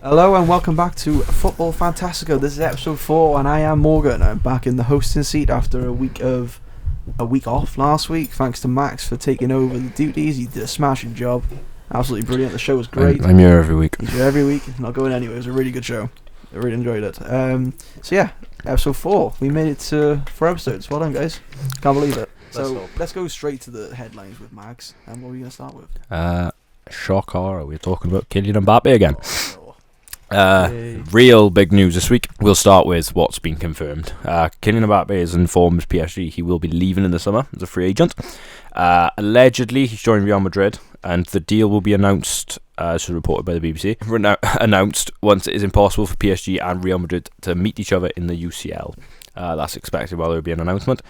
Hello and welcome back to Football Fantastico. This is episode 4 and I am Morgan. I'm back in the hosting seat after a week off last week. Thanks to Max for taking over the duties. He did a smashing job. Absolutely brilliant. The show was great. I'm here every week. He's here every week. Not going anywhere. It was a really good show. I really enjoyed it. So yeah, episode 4. We made it to 4 episodes. Well done, guys. Can't believe it. So let's go straight to the headlines with Max. And what are we going to start with? Shocker, we're talking about Kylian Mbappe again. Yay. Real big news this week. We'll start with what's been confirmed. Kylian Mbappe has informed PSG he will be leaving in the summer as a free agent. Allegedly, he's joining Real Madrid, and the deal will be announced, as reported by the BBC, announced once it is impossible for PSG and Real Madrid to meet each other in the UCL. That's expected while there will be an announcement.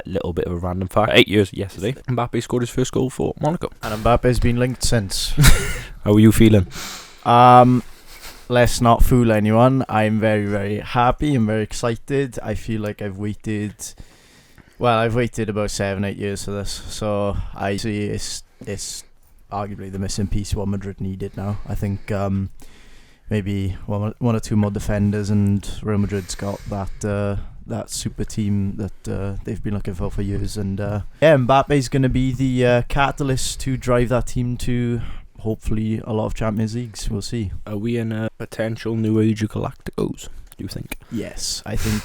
Little bit of a random fact. 8 years yesterday, Mbappe scored his first goal for Monaco. And Mbappe's been linked since. How are you feeling? Let's not fool anyone. I'm very, very happy. I'm very excited. I feel like I've waited about 7-8 years for this. So I see it's arguably the missing piece what Madrid needed now. I think maybe one or two more defenders, and Real Madrid's got that super team that they've been looking for years. And Mbappe's going to be the catalyst to drive that team to hopefully a lot of Champions Leagues. We'll see. Are we in a potential new age of Galacticos, do you think? Yes, I think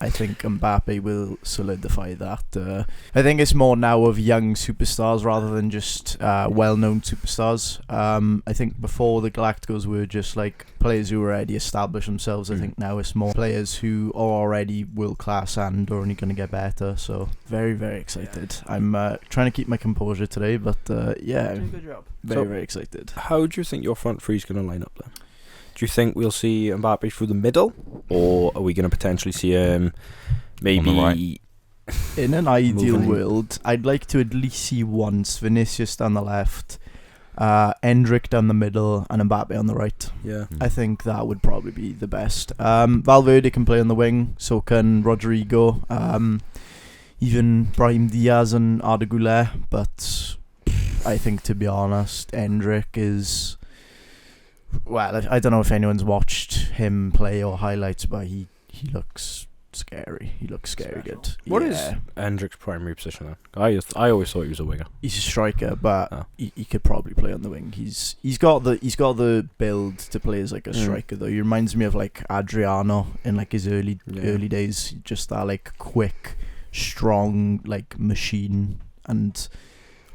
Mbappe will solidify that. I think it's more now of young superstars rather than just well-known superstars. I think before the Galacticos were just like players who already established themselves. I think now it's more players who are already world-class and are only going to get better. So very, very excited. I'm trying to keep my composure today, but yeah, Doing a good job. very excited. How do you think your front three is going to line up then? Do you think we'll see Mbappe through the middle, or are we going to potentially see him maybe On the right? In an ideal Moving. world, I'd like to at least see once Vinicius down the left, Endrick down the middle, and Mbappe on the right. Yeah. I think that would probably be the best. Valverde can play on the wing, so can Rodrigo, even Brahim Diaz and Arda Güler, but I think, to be honest, Endrick is... Well, I don't know if anyone's watched him play or highlights, but he looks scary. He looks scary good. What is Hendrick's primary position then? I always thought he was a winger. He's a striker, but he could probably play on the wing. He's got the build to play as like a striker though. He reminds me of like Adriano in like his early days. Just that like quick, strong like machine. And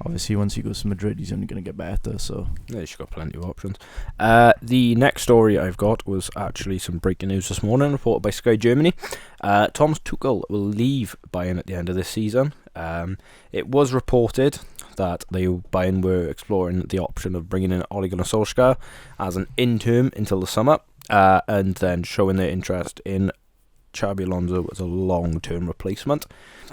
obviously, once he goes to Madrid, he's only going to get better. So Yeah, he's got plenty of options. The next story I've got was actually some breaking news this morning, reported by Sky Germany. Thomas Tuchel will leave Bayern at the end of this season. It was reported that Bayern were exploring the option of bringing in Ole Gunnar Solskjaer as an interim until the summer, and then showing their interest in Xabi Alonso as a long-term replacement.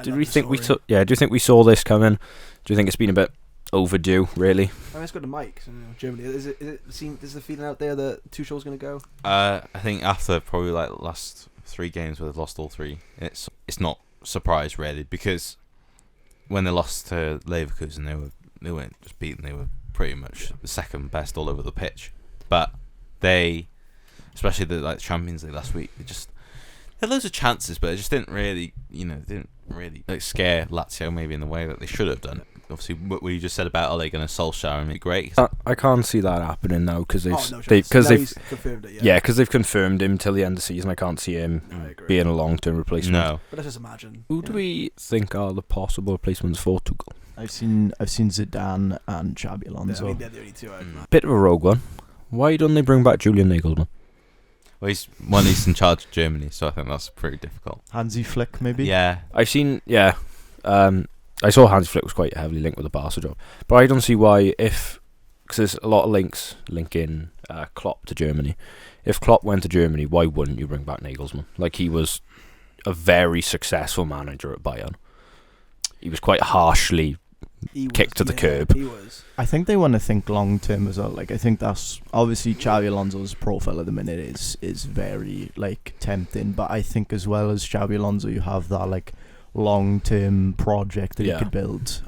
Do you think we saw this coming? Do you think it's been a bit overdue, really? I mean, it's got the mic. So, Germany. Is the feeling out there that Tuchel's going to go? I think after probably like the last 3 games where they've lost all 3, it's not surprise really, because when they lost to Leverkusen, they weren't just beaten; they were pretty much the second best all over the pitch. But they, especially the Champions League last week, they had loads of chances, but it just didn't really scare Lazio maybe in the way that they should have done. Obviously, what we just said about Ole Gunnar Solskjaer, I mean, great. I can't see that happening now because they've confirmed it. Yeah, because they've confirmed him till the end of the season. I can't see him being a long-term replacement. No, but let's just imagine. Who do we think are the possible replacements for Tuchel? I've seen Zidane and Xabi Alonso. I mean, they're the only two. Bit of a rogue one. Why don't they bring back Julian Nagelsmann? well, he's in charge of Germany, so I think that's pretty difficult. Hansi Flick, maybe. Yeah, I've seen. Yeah, I saw Hansi Flick was quite heavily linked with the Barca job, but I don't see why because there's a lot of linking Klopp to Germany. If Klopp went to Germany, why wouldn't you bring back Nagelsmann? Like, he was a very successful manager at Bayern. He was quite harshly kicked to the curb. He was. I think they want to think long term as well. Like, I think that's obviously Xabi Alonso's profile at the minute is very like tempting, but I think as well as Xabi Alonso, you have that like long-term project that Yeah. he could build.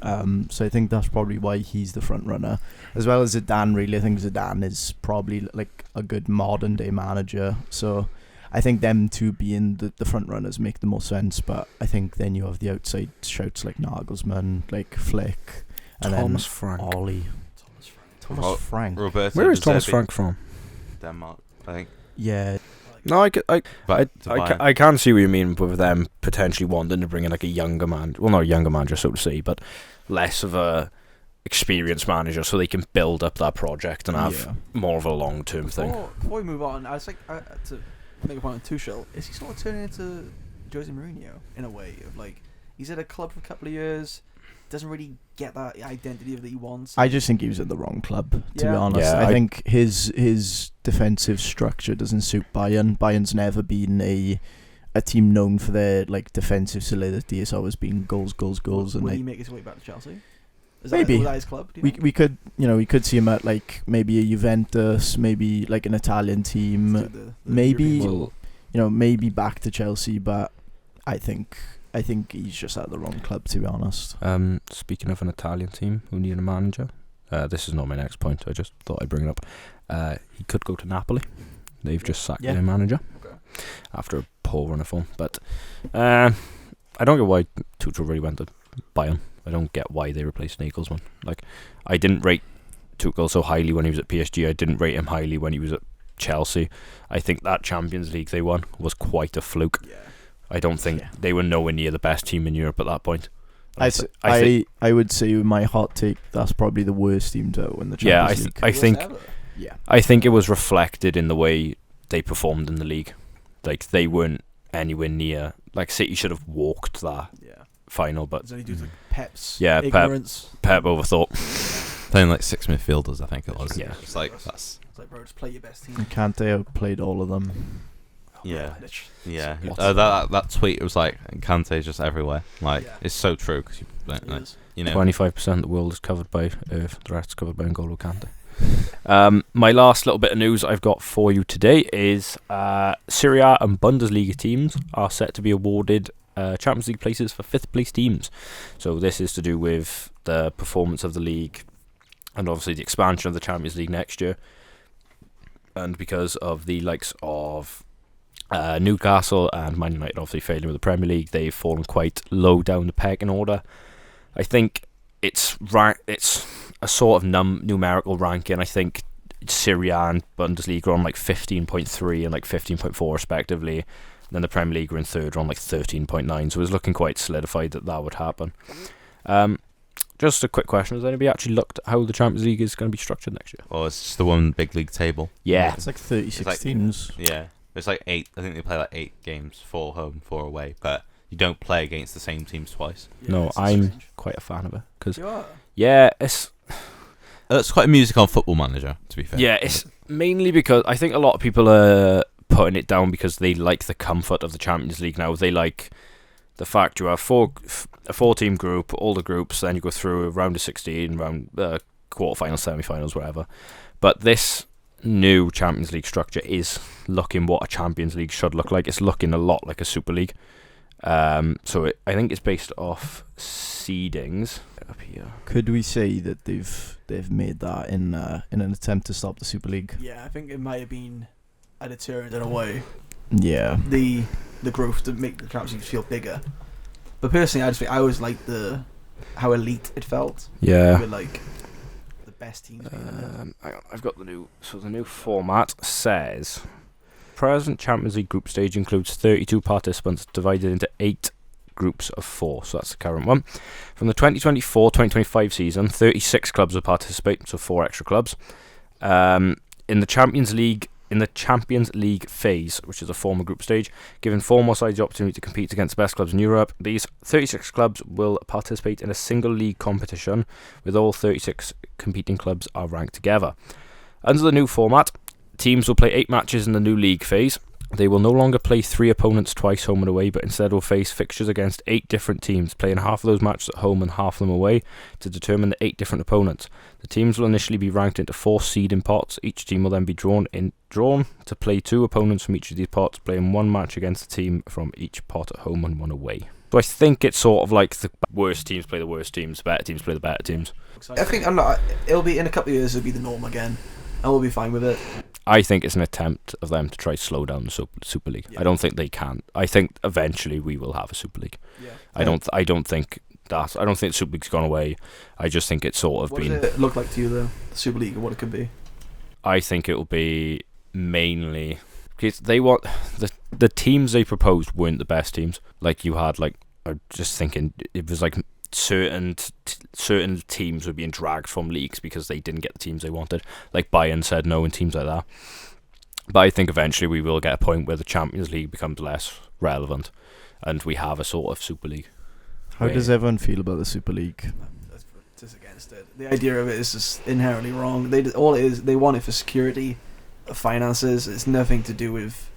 So I think that's probably why he's the front runner, as well as Zidane. Really, I think Zidane is probably like a good modern day manager. So I think them two being the front runners make the most sense. But I think then you have the outside shouts like Nagelsmann, like Flick, and Thomas then Frank. Ollie. Thomas Frank. Roberto Where is De Thomas Zerbi, Frank from? Denmark, I think. Yeah, No, But to Bayern. I can see what you mean with them potentially wanting to bring in like a younger man. Well, not a younger manager, so to say, but less of a experienced manager, so they can build up that project and have more of a long-term thing. Before we move on, I was like to make a point on Tuchel. Is he sort of turning into Jose Mourinho in a way of like he's at a club for a couple of years, doesn't really get that identity that he wants. I just think he was at the wrong club, to be Yeah. honest. Yeah, I I- think his defensive structure doesn't suit Bayern. Bayern's never been a team known for their like defensive solidity. It's always been goals, and Will they, he make his way back to Chelsea? Is Maybe. that his club? Do you think? we could see him at like maybe a Juventus, maybe like an Italian team, Let's do the maybe European football. maybe back to Chelsea. But I think he's just at the wrong club, to be honest. Speaking of an Italian team who need a manager, this is not my next point. I just thought I'd bring it up. He could go to Napoli. They've just sacked Yeah. their manager Okay. after a poor run of form. But I don't get why Tuchel really went to Bayern. I don't get why they replaced Nagelsmann. Like, I didn't rate Tuchel so highly when he was at PSG. I didn't rate him highly when he was at Chelsea. I think that Champions League they won was quite a fluke. Yeah. I don't think Yeah. they were nowhere near the best team in Europe at that point. I would say with my hot take, that's probably the worst team to win the Champions League. I think Yeah. I think it was reflected in the way they performed in the league. Like, they weren't anywhere near. Like, City should have walked that Yeah. final, but It's only due to Pep's Yeah, Pep. ignorance. Pep overthought. Playing like 6 midfielders, I think it was. Yeah. It's like that's It's like, bro, just play your best team. And Kante outplayed all of them. yeah. Bitch. Yeah, What? that tweet was like Kante's just everywhere. Like Yeah. it's so true because It is. you know 25% of the world is covered by Earth. The rest is covered by N'Golo Kante. My last little bit of news I've got for you today is Serie A and Bundesliga teams are set to be awarded Champions League places for 5th place teams. So this is to do with the performance of the league and obviously the expansion of the Champions League next year. And because of the likes of Newcastle and Man United obviously failing with the Premier League, they've fallen quite low down the pecking order. I think it's a sort of numerical ranking. I think Serie A and Bundesliga are on like 15.3 and like 15.4 respectively. And then the Premier League are in third on like 13.9. So it's looking quite solidified that would happen. Just a quick question: has anybody actually looked at how the Champions League is going to be structured next year? well, it's just the one big league table. Yeah, It's like 36 It's like- teams. Yeah, it's like 8. I think they play like 8 games, 4 home, 4 away, but you don't play against the same teams twice. No, it's I'm- strange. quite a fan of it because You are. it's It's quite a music on Football Manager, to be fair. Yeah, it's mainly because I think a lot of people are putting it down because they like the comfort of the Champions League now. They like the fact you have a 4-team group, all the groups, then you go through a round of 16, round quarterfinals, semi-finals, whatever. But this new Champions League structure is looking what a Champions League should look like. It's looking a lot like a Super League. So I think it's based off seedings up here. Could we say that they've made that in an attempt to stop the Super League? Yeah, I think it might have been a deterrent in a way. Yeah. The growth to make the Champions League feel bigger. But personally, I always liked how elite it felt. Yeah. With like the best teams being in there. Hang on, I've got the new format says present Champions League group stage includes 32 participants divided into 8 groups of 4. So that's the current one. From the 2024-2025 season, 36 clubs will participate, so 4 extra clubs. In the Champions League phase, which is a former group stage, giving 4 more sides the opportunity to compete against the best clubs in Europe. These 36 clubs will participate in a single league competition, with all 36 competing clubs are ranked together. Under the new format, teams will play 8 matches in the new league phase. They will no longer play 3 opponents twice home and away, but instead will face fixtures against 8 different teams, playing half of those matches at home and half of them away to determine the 8 different opponents. The teams will initially be ranked into 4 seeding pots. Each team will then be drawn to play 2 opponents from each of these pots, playing 1 match against a team from each pot at home and 1 away. So I think it's sort of like the worst teams play the worst teams, the better teams play the better teams. I think it'll be in a couple of years. It'll be the norm again, and we'll be fine with it. I think it's an attempt of them to try to slow down the Super League. Yeah. I don't think they can. I think eventually we will have a Super League. Yeah. I don't think the Super League's gone away. I just think it's sort of What been. does it look like to you, the Super League, and what it could be? I think it will be mainly because they want the teams they proposed weren't the best teams. Like you had I'm just thinking it was like certain teams were being dragged from leagues because they didn't get the teams they wanted. Like Bayern said no and teams like that. But I think eventually we will get a point where the Champions League becomes less relevant and we have a sort of Super League. How does everyone feel about the Super League? That's just against it. The idea of it is just inherently wrong. All it is, they want it for security, finances. It's nothing to do with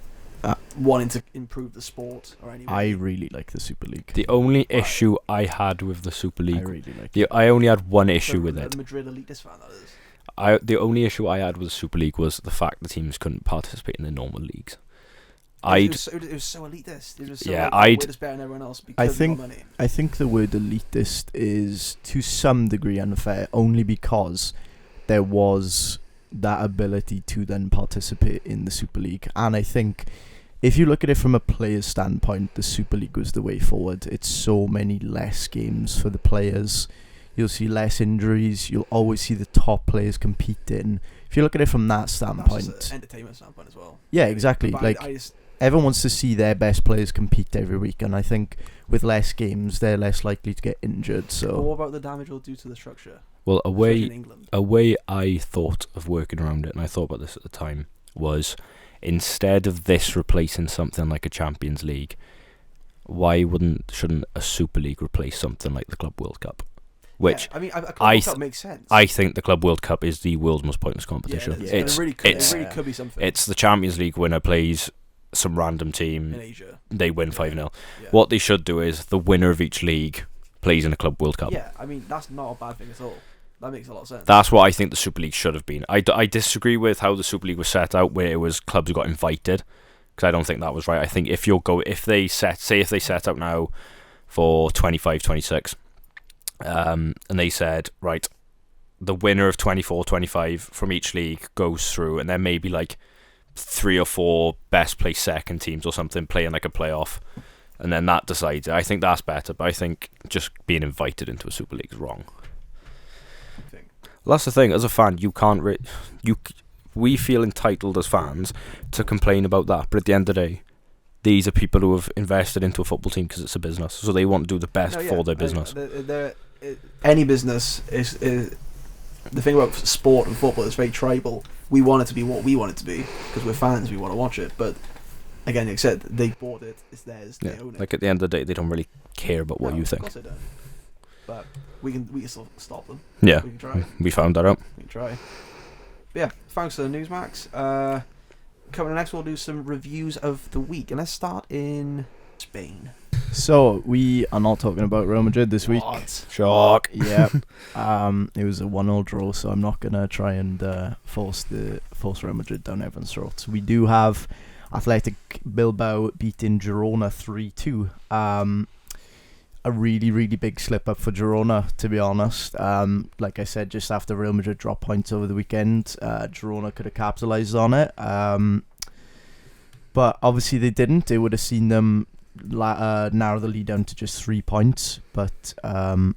wanting to improve the sport or anything. I really like the Super League. The only issue I had with the Super I League, really like it. I only had one issue with it. The Madrid elitist fan, that is. The only issue I had with the Super League was the fact the teams couldn't participate in the normal leagues. It was so elitist. It was so Yeah, we're just better than everyone else because think- of money. I think the word elitist is to some degree unfair, only because there was that ability to then participate in the Super League. And I think if you look at it from a player's standpoint, the Super League was the way forward. It's so many less games for the players. You'll see less injuries. You'll always see the top players competing. If you look at it from that That's standpoint, just an entertainment standpoint as well. yeah, exactly. But Like I just, everyone wants to see their best players compete every week, and I think with less games, they're less likely to get injured. but So what about the damage it'll do to the structure? Well, Especially in England. a way I thought of working around it, and I thought about this at the time, was instead of this replacing something like a Champions League, why shouldn't a Super League replace something like the Club World Cup? Which yeah, I mean, a Club I World Cup makes sense. I think the Club World Cup is the world's most pointless competition. Yeah, It's it really could, it's it really could be something it's the Champions League winner plays some random in team, Asia. they win Yeah. 5-0. Yeah. What they should do is the winner of each league plays in a Club World Cup. Yeah, I mean that's not a bad thing at all. That makes a lot of sense. That's what I think the Super League should have been. I disagree with how the Super League was set out, where it was clubs who got invited, because I don't think that was right. I think if they set out now for 25, 26, and they said, right, the winner of 24, 25 from each league goes through, and then maybe like 3 or 4 best placed second teams or something playing like a playoff, and then that decides it. I think that's better, but I think just being invited into a Super League is wrong. Well, that's the thing. As a fan, you can't. We feel entitled as fans to complain about that, but at the end of the day, these are people who have invested into a football team because it's a business, so they want to do the best for their business. Any business is the thing about sport and football is very tribal. We want it to be what we want it to be because we're fans. We want to watch it, but again, like I said, they bought it. It's theirs. They own it. Like at the end of the day, they don't really care about what No, you of think. course they don't. But we can still stop them. Yeah, We can try. we found that out. We can try. But yeah, thanks for the news, Max. Coming up next, we'll do some reviews of the week, and let's start in Spain. So we are not talking about Real Madrid this week. What? Shock. Yeah, it was a 1-0 draw, so I'm not gonna try and force Real Madrid down everyone's throats. We do have Athletic Bilbao beating Girona 3-2. A really, really big slip up for Girona, to be honest. Like I said, just after Real Madrid dropped points over the weekend, Girona could have capitalised on it. But obviously they didn't. It would have seen them narrow the lead down to just 3 points. But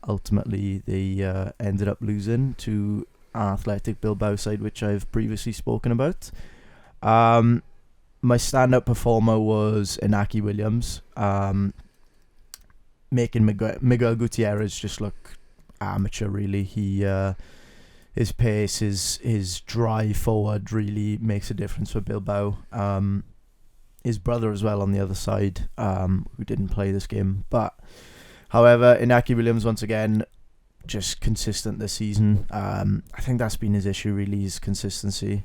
ultimately they ended up losing to an Athletic Bilbao side, which I've previously spoken about. My standout performer was Inaki Williams. Making Miguel Gutierrez just look amateur, really. His pace, his drive forward really makes a difference for Bilbao. His brother as well on the other side, who didn't play this game. But, however, Inaki Williams, once again, just consistent this season. I think that's been his issue, really, his consistency.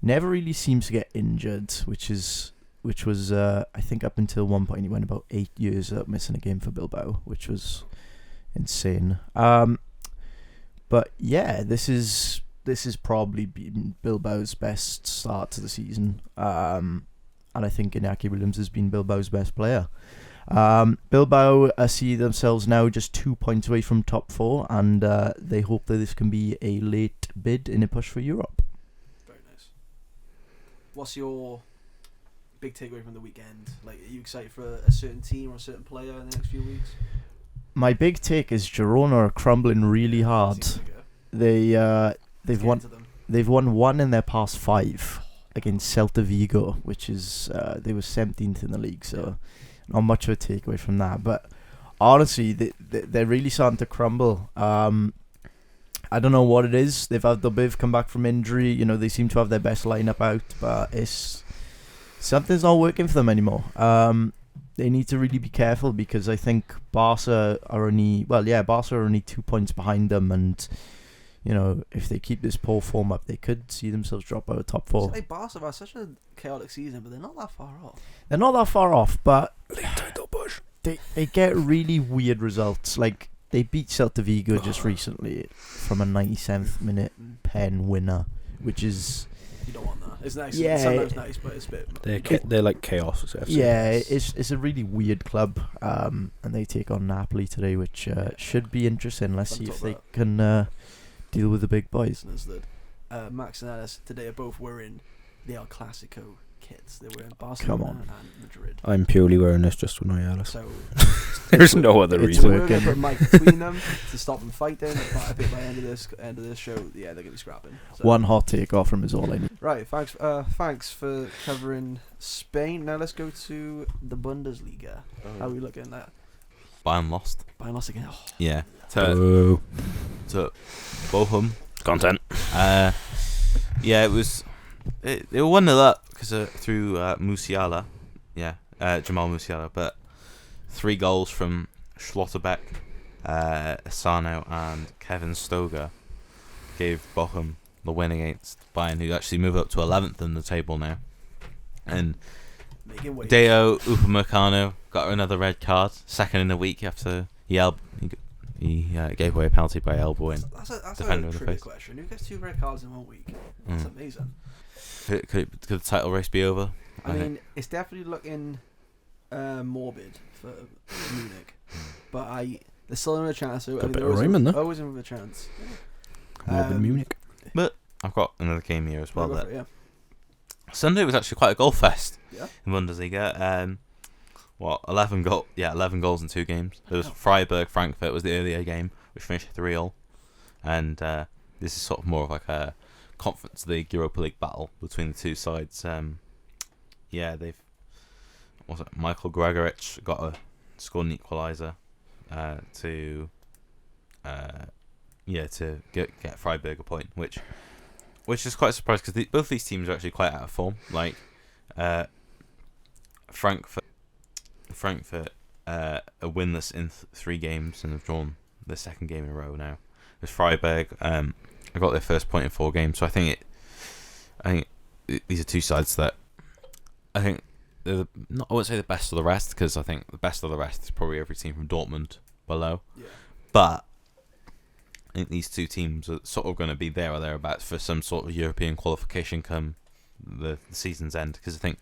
Never really seems to get injured, which was I think up until one point he went about 8 years without missing a game for Bilbao, which was insane. But yeah, this is probably been Bilbao's best start to the season, and I think Inaki Williams has been Bilbao's best player. Bilbao see themselves now just 2 points away from top 4, and they hope that this can be a late bid in a push for Europe. Very nice. What's your big takeaway from the weekend? Like, are you excited for a certain team or a certain player in the next few weeks? My big take is Girona are crumbling really hard. They've won 1 in their past 5 against Celta Vigo, which is they were 17th in the league, so not much of a takeaway from that. But honestly, they're really starting to crumble. I don't know what it is. They've had Dobiv come back from injury. You know, they seem to have their best lineup out, but something's not working for them anymore. They need to really be careful, because I think Barca are only 2 points behind them, and you know, if they keep this poor form up, they could see themselves drop out of top 4. Like, Barca have had such a chaotic season, but they're not that far off. They're not that far off, but they get really weird results. Like, they beat Celta Vigo just recently from a 97th minute pen winner, which is... You don't want that. It's nice. Yeah, It's sometimes nice, but it's a bit... They're like chaos. Yeah, it's a really weird club, and they take on Napoli today, which should be interesting. Let's see if they can deal with the big boys. Max and Alice today are both wearing the El Clasico kits. They're wearing Barcelona and Madrid. I'm purely wearing this just for Alice. So there's no other reason. We're going to put a mic between them to stop them fighting. But I think by the end of this show, yeah, they're going to be scrapping. So. One hot take off from is all I need. Right, thanks for covering Spain. Now let's go to the Bundesliga. How are we looking at that? Bayern lost. Bayern lost again. Oh. Yeah. To Bochum. Content. Yeah, it was. They were 1-0 up because through Musiala. Yeah, Jamal Musiala. But 3 goals from Schlotterbeck, Asano, and Kevin Stoger gave Bochum the win against Bayern, who actually move up to 11th in the table now. And Deo Upamecano got another red card, second in a week after he gave away a penalty by elbowing That's defender a in the trivia face. question. Who gets 2 red cards in 1 week? That's amazing. Could the title race be over? I mean, it's definitely looking morbid for Munich, but there's still another chance. So, Got a bit of Raymond there. Always another chance. Morbid Munich. But I've got another game here as well. Yeah. Sunday was actually quite a goal fest Yeah. in Bundesliga. 11 goals in 2 games. There was Freiburg-Frankfurt was the earlier game, which finished 3-3. And this is sort of more of like a Conference League, Europa League battle between the two sides. Michael Gregorich scored an equaliser to get Freiburg a point, which is quite a surprise because both these teams are actually quite out of form. Like Frankfurt are winless in 3 games and have drawn the second game in a row now. With Freiburg, I got their first point in 4 games, so I think these are two sides that I think they're I won't say the best of the rest, because I think the best of the rest is probably every team from Dortmund below. Yeah. But I think these two teams are sort of going to be there or thereabouts for some sort of European qualification come the season's end, because I think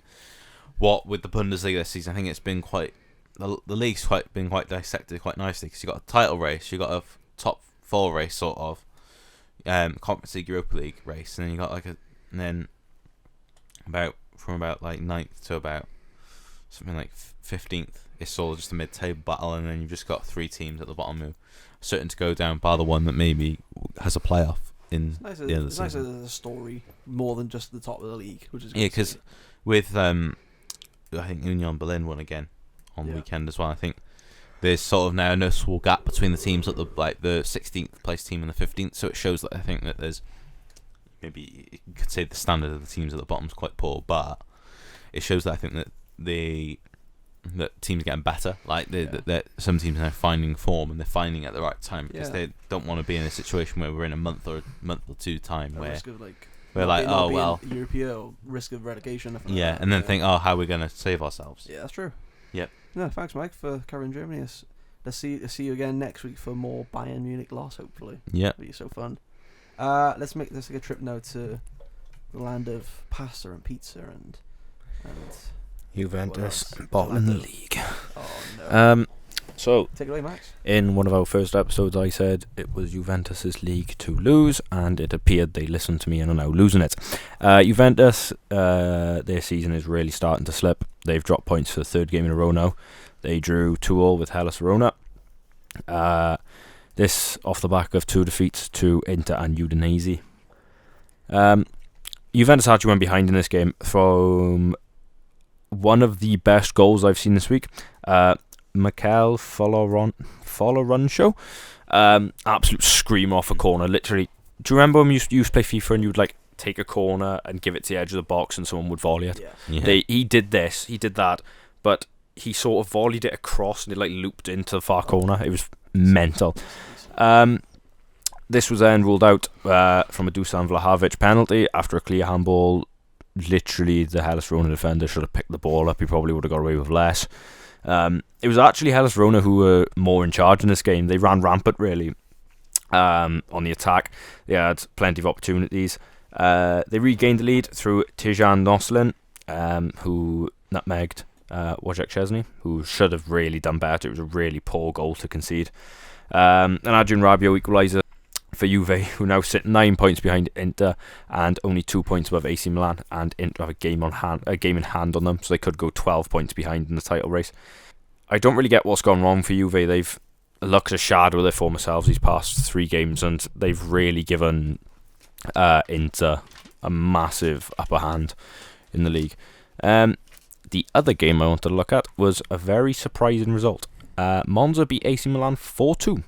with the Bundesliga this season, I think it's been the league's been quite dissected quite nicely, because you got a title race, you got a top 4 race sort of, Conference League, Europa League race, and then you got from about like 9th to about something like 15th, it's all just a mid-table battle, and then you've just got 3 teams at the bottom who are certain to go down, bar the one that maybe has a playoff in the end of the season. It's nice as a story more than just the top of the league, which is good. Yeah, because with I think Union Berlin won again on the weekend as well. I think there's sort of now a noticeable gap between the teams at the 16th place team and the 15th, so it shows that I think that there's maybe you could say the standard of the teams at the bottom is quite poor, but it shows that I think that that teams are getting better. Like that some teams are now finding form, and they're finding it at the right time, because they don't want to be in a situation where we're in a month or 2 time where risk of we're like, oh well, European or risk of relegation. And then think, oh, how are we going to save ourselves? Yeah, that's true. Yep. No, thanks, Mike, for covering Germany. Let's see you again next week for more Bayern Munich loss, hopefully. Yeah. It'll be so fun. Let's take a trip now to the land of pasta and pizza and Juventus bottling the league. Oh no. So Take it away, Max. in one of our first episodes, I said it was Juventus's league to lose, and it appeared they listened to me and are now losing it. Juventus, their season is really starting to slip. They've dropped points for the third game in a row now. They drew 2-2 with Hellas Verona. This off the back of 2 defeats to Inter and Udinese. Juventus actually went behind in this game from one of the best goals I've seen this week. Mikel Folorunsho, absolute scream off a corner. Literally, do you remember when you used to play FIFA and you'd like take a corner and give it to the edge of the box and someone would volley it? Yeah. He did that, but he sort of volleyed it across and it like looped into the far corner. It was mental. This was then ruled out from a Dusan Vlahovic penalty after a clear handball. Literally, the Hellas Verona defender should have picked the ball up. He probably would have got away with less. It was actually Hellas Verona who were more in charge in this game. They ran rampant, really, on the attack. They had plenty of opportunities. They regained the lead through Tijan Noslin, who nutmegged Wojciech Szczesny, who should have really done better. It was a really poor goal to concede. And Adrian Rabiot equaliser for Juve, who now sit 9 points behind Inter and only 2 points above AC Milan, and Inter have a game in hand on them, so they could go 12 points behind in the title race. I don't really get what's gone wrong for Juve. They've looked a shadow of their former selves these past 3 games, and they've really given Inter a massive upper hand in the league. The other game I wanted to look at was a very surprising result. Monza beat AC Milan 4-2.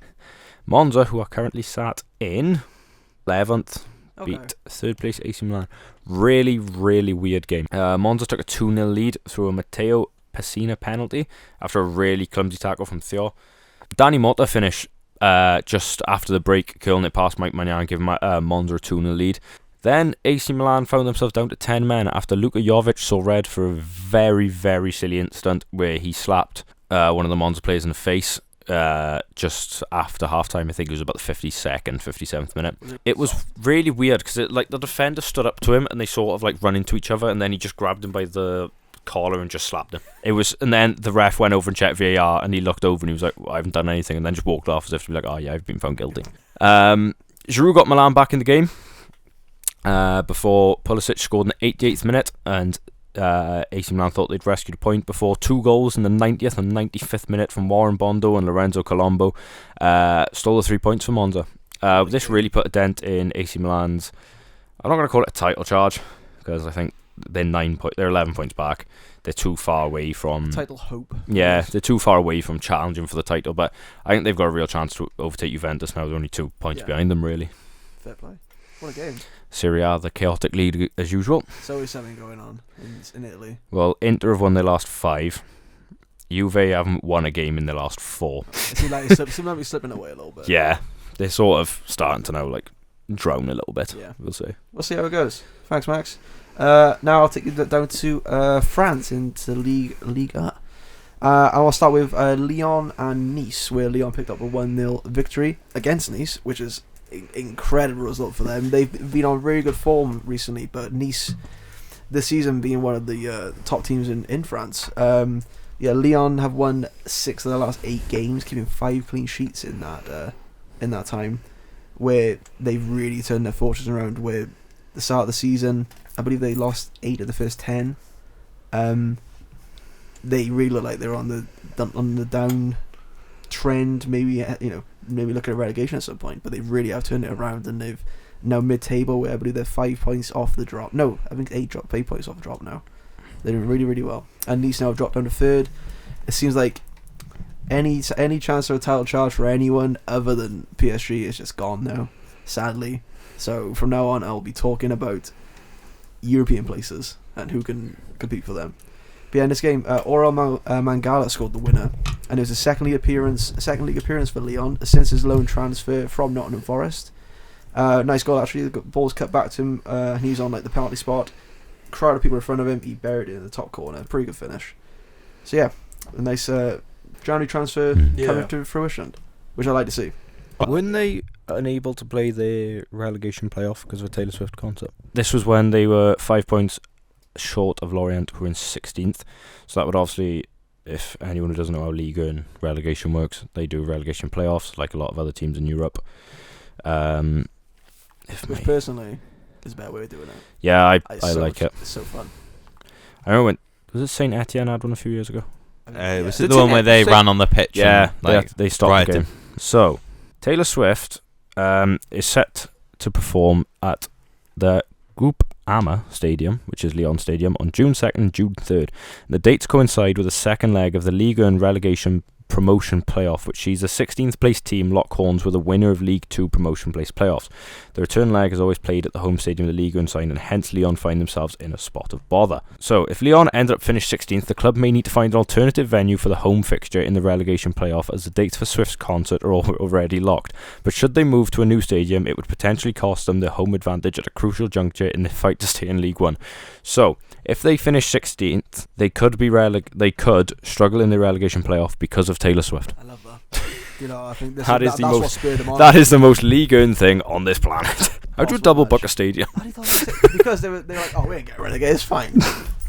Monza, who are currently sat in 11th, beat third place AC Milan. Really, really weird game. Monza took a 2-0 lead through a Matteo Pessina penalty after a really clumsy tackle from Theo. Danny Motta finished just after the break, curling it past Mike Maignan, giving Monza a 2-0 lead. Then AC Milan found themselves down to 10 men after Luka Jovic saw red for a very, very silly incident where he slapped one of the Monza players in the face. Just after half-time, I think it was about the 57th minute. It was really weird because like the defender stood up to him and they sort of like run into each other, and then he just grabbed him by the collar and just slapped him. And then the ref went over and checked VAR, and he looked over and he was like, well, I haven't done anything, and then just walked off as if to be like, oh yeah, I've been found guilty. Giroud got Milan back in the game before Pulisic scored in the 88th minute, and AC Milan thought they'd rescued a point before 2 goals in the 90th and 95th minute from Warren Bondo and Lorenzo Colombo stole the 3 points from Monza. This really put a dent in AC Milan's, I'm not going to call it a title charge, because I think they're 11 points back. They're too far away from title hope. Yeah, they're too far away from challenging for the title, but I think they've got a real chance to overtake Juventus now. They're only 2 points behind them, really. Fair play. What a game. Serie A, the chaotic league as usual. There's always something going on in Italy. Well, Inter have won their last 5. Juve haven't won a game in their last 4. It seems like they're slipping away a little bit. Yeah, they're sort of starting to now like drown a little bit. Yeah, we'll see. We'll see how it goes. Thanks, Max. Now I'll take you down to France, into Liga. I'll start with Lyon and Nice, where Lyon picked up a 1-0 victory against Nice, which is incredible result for them. They've been on very good form recently, but Nice this season being one of the top teams in France. Lyon have won 6 of their last 8 games, keeping 5 clean sheets in that time, where they've really turned their fortunes around. Where the start of the season, I believe they lost 8 of the first 10. They really look like they're on the down trend, maybe looking at relegation at some point, but they really have turned it around, and they've now mid-table, where I believe they're 5 points off the drop. No, I think 8 points off the drop now. They're doing really, really well. And Nice now have dropped down to 3rd. It seems like any chance for a title charge for anyone other than PSG is just gone now, sadly. So from now on, I'll be talking about European places and who can compete for them. But yeah, in this game, Aurel Mangala scored the winner, and it was a second league appearance for Lyon since his loan transfer from Nottingham Forest. Nice goal actually. The ball's cut back to him, and he's on like the penalty spot. Crowd of people in front of him. He buried it in the top corner. Pretty good finish. So yeah, a nice January transfer coming to fruition, which I like to see. Weren't they unable to play the relegation playoff because of a Taylor Swift concert? This was when they were 5 points short of Lorient, who are in 16th. So that would obviously, if anyone who doesn't know how Liga and relegation works, they do relegation playoffs like a lot of other teams in Europe. Which personally is a better way of doing it. Yeah, I like it. It's so fun. I remember when, was it Saint Etienne had one a few years ago? Was it the one where they ran on the pitch? Yeah, and, they stopped the game. So, Taylor Swift is set to perform at the Groupe AMA Stadium, which is Lyon Stadium, on June 2nd and June 3rd. The dates coincide with the second leg of the Liga and relegation promotion playoff, which sees the 16th place team lock horns with a winner of League 2 promotion place playoffs. The return leg is always played at the home stadium of the Liga side, and hence Lyon find themselves in a spot of bother. So if Lyon ended up finished 16th, the club may need to find an alternative venue for the home fixture in the relegation playoff, as the dates for Swift's concert are already locked. But should they move to a new stadium, it would potentially cost them their home advantage at a crucial juncture in the fight to stay in League 1. So if they finish 16th, they could struggle in the relegation playoff because of Taylor Swift. I love that. I think that's what spurred them on. That is the most League 1 thing on this planet. How do you double book a stadium? Because they're like, oh, we ain't getting relegated, it's fine.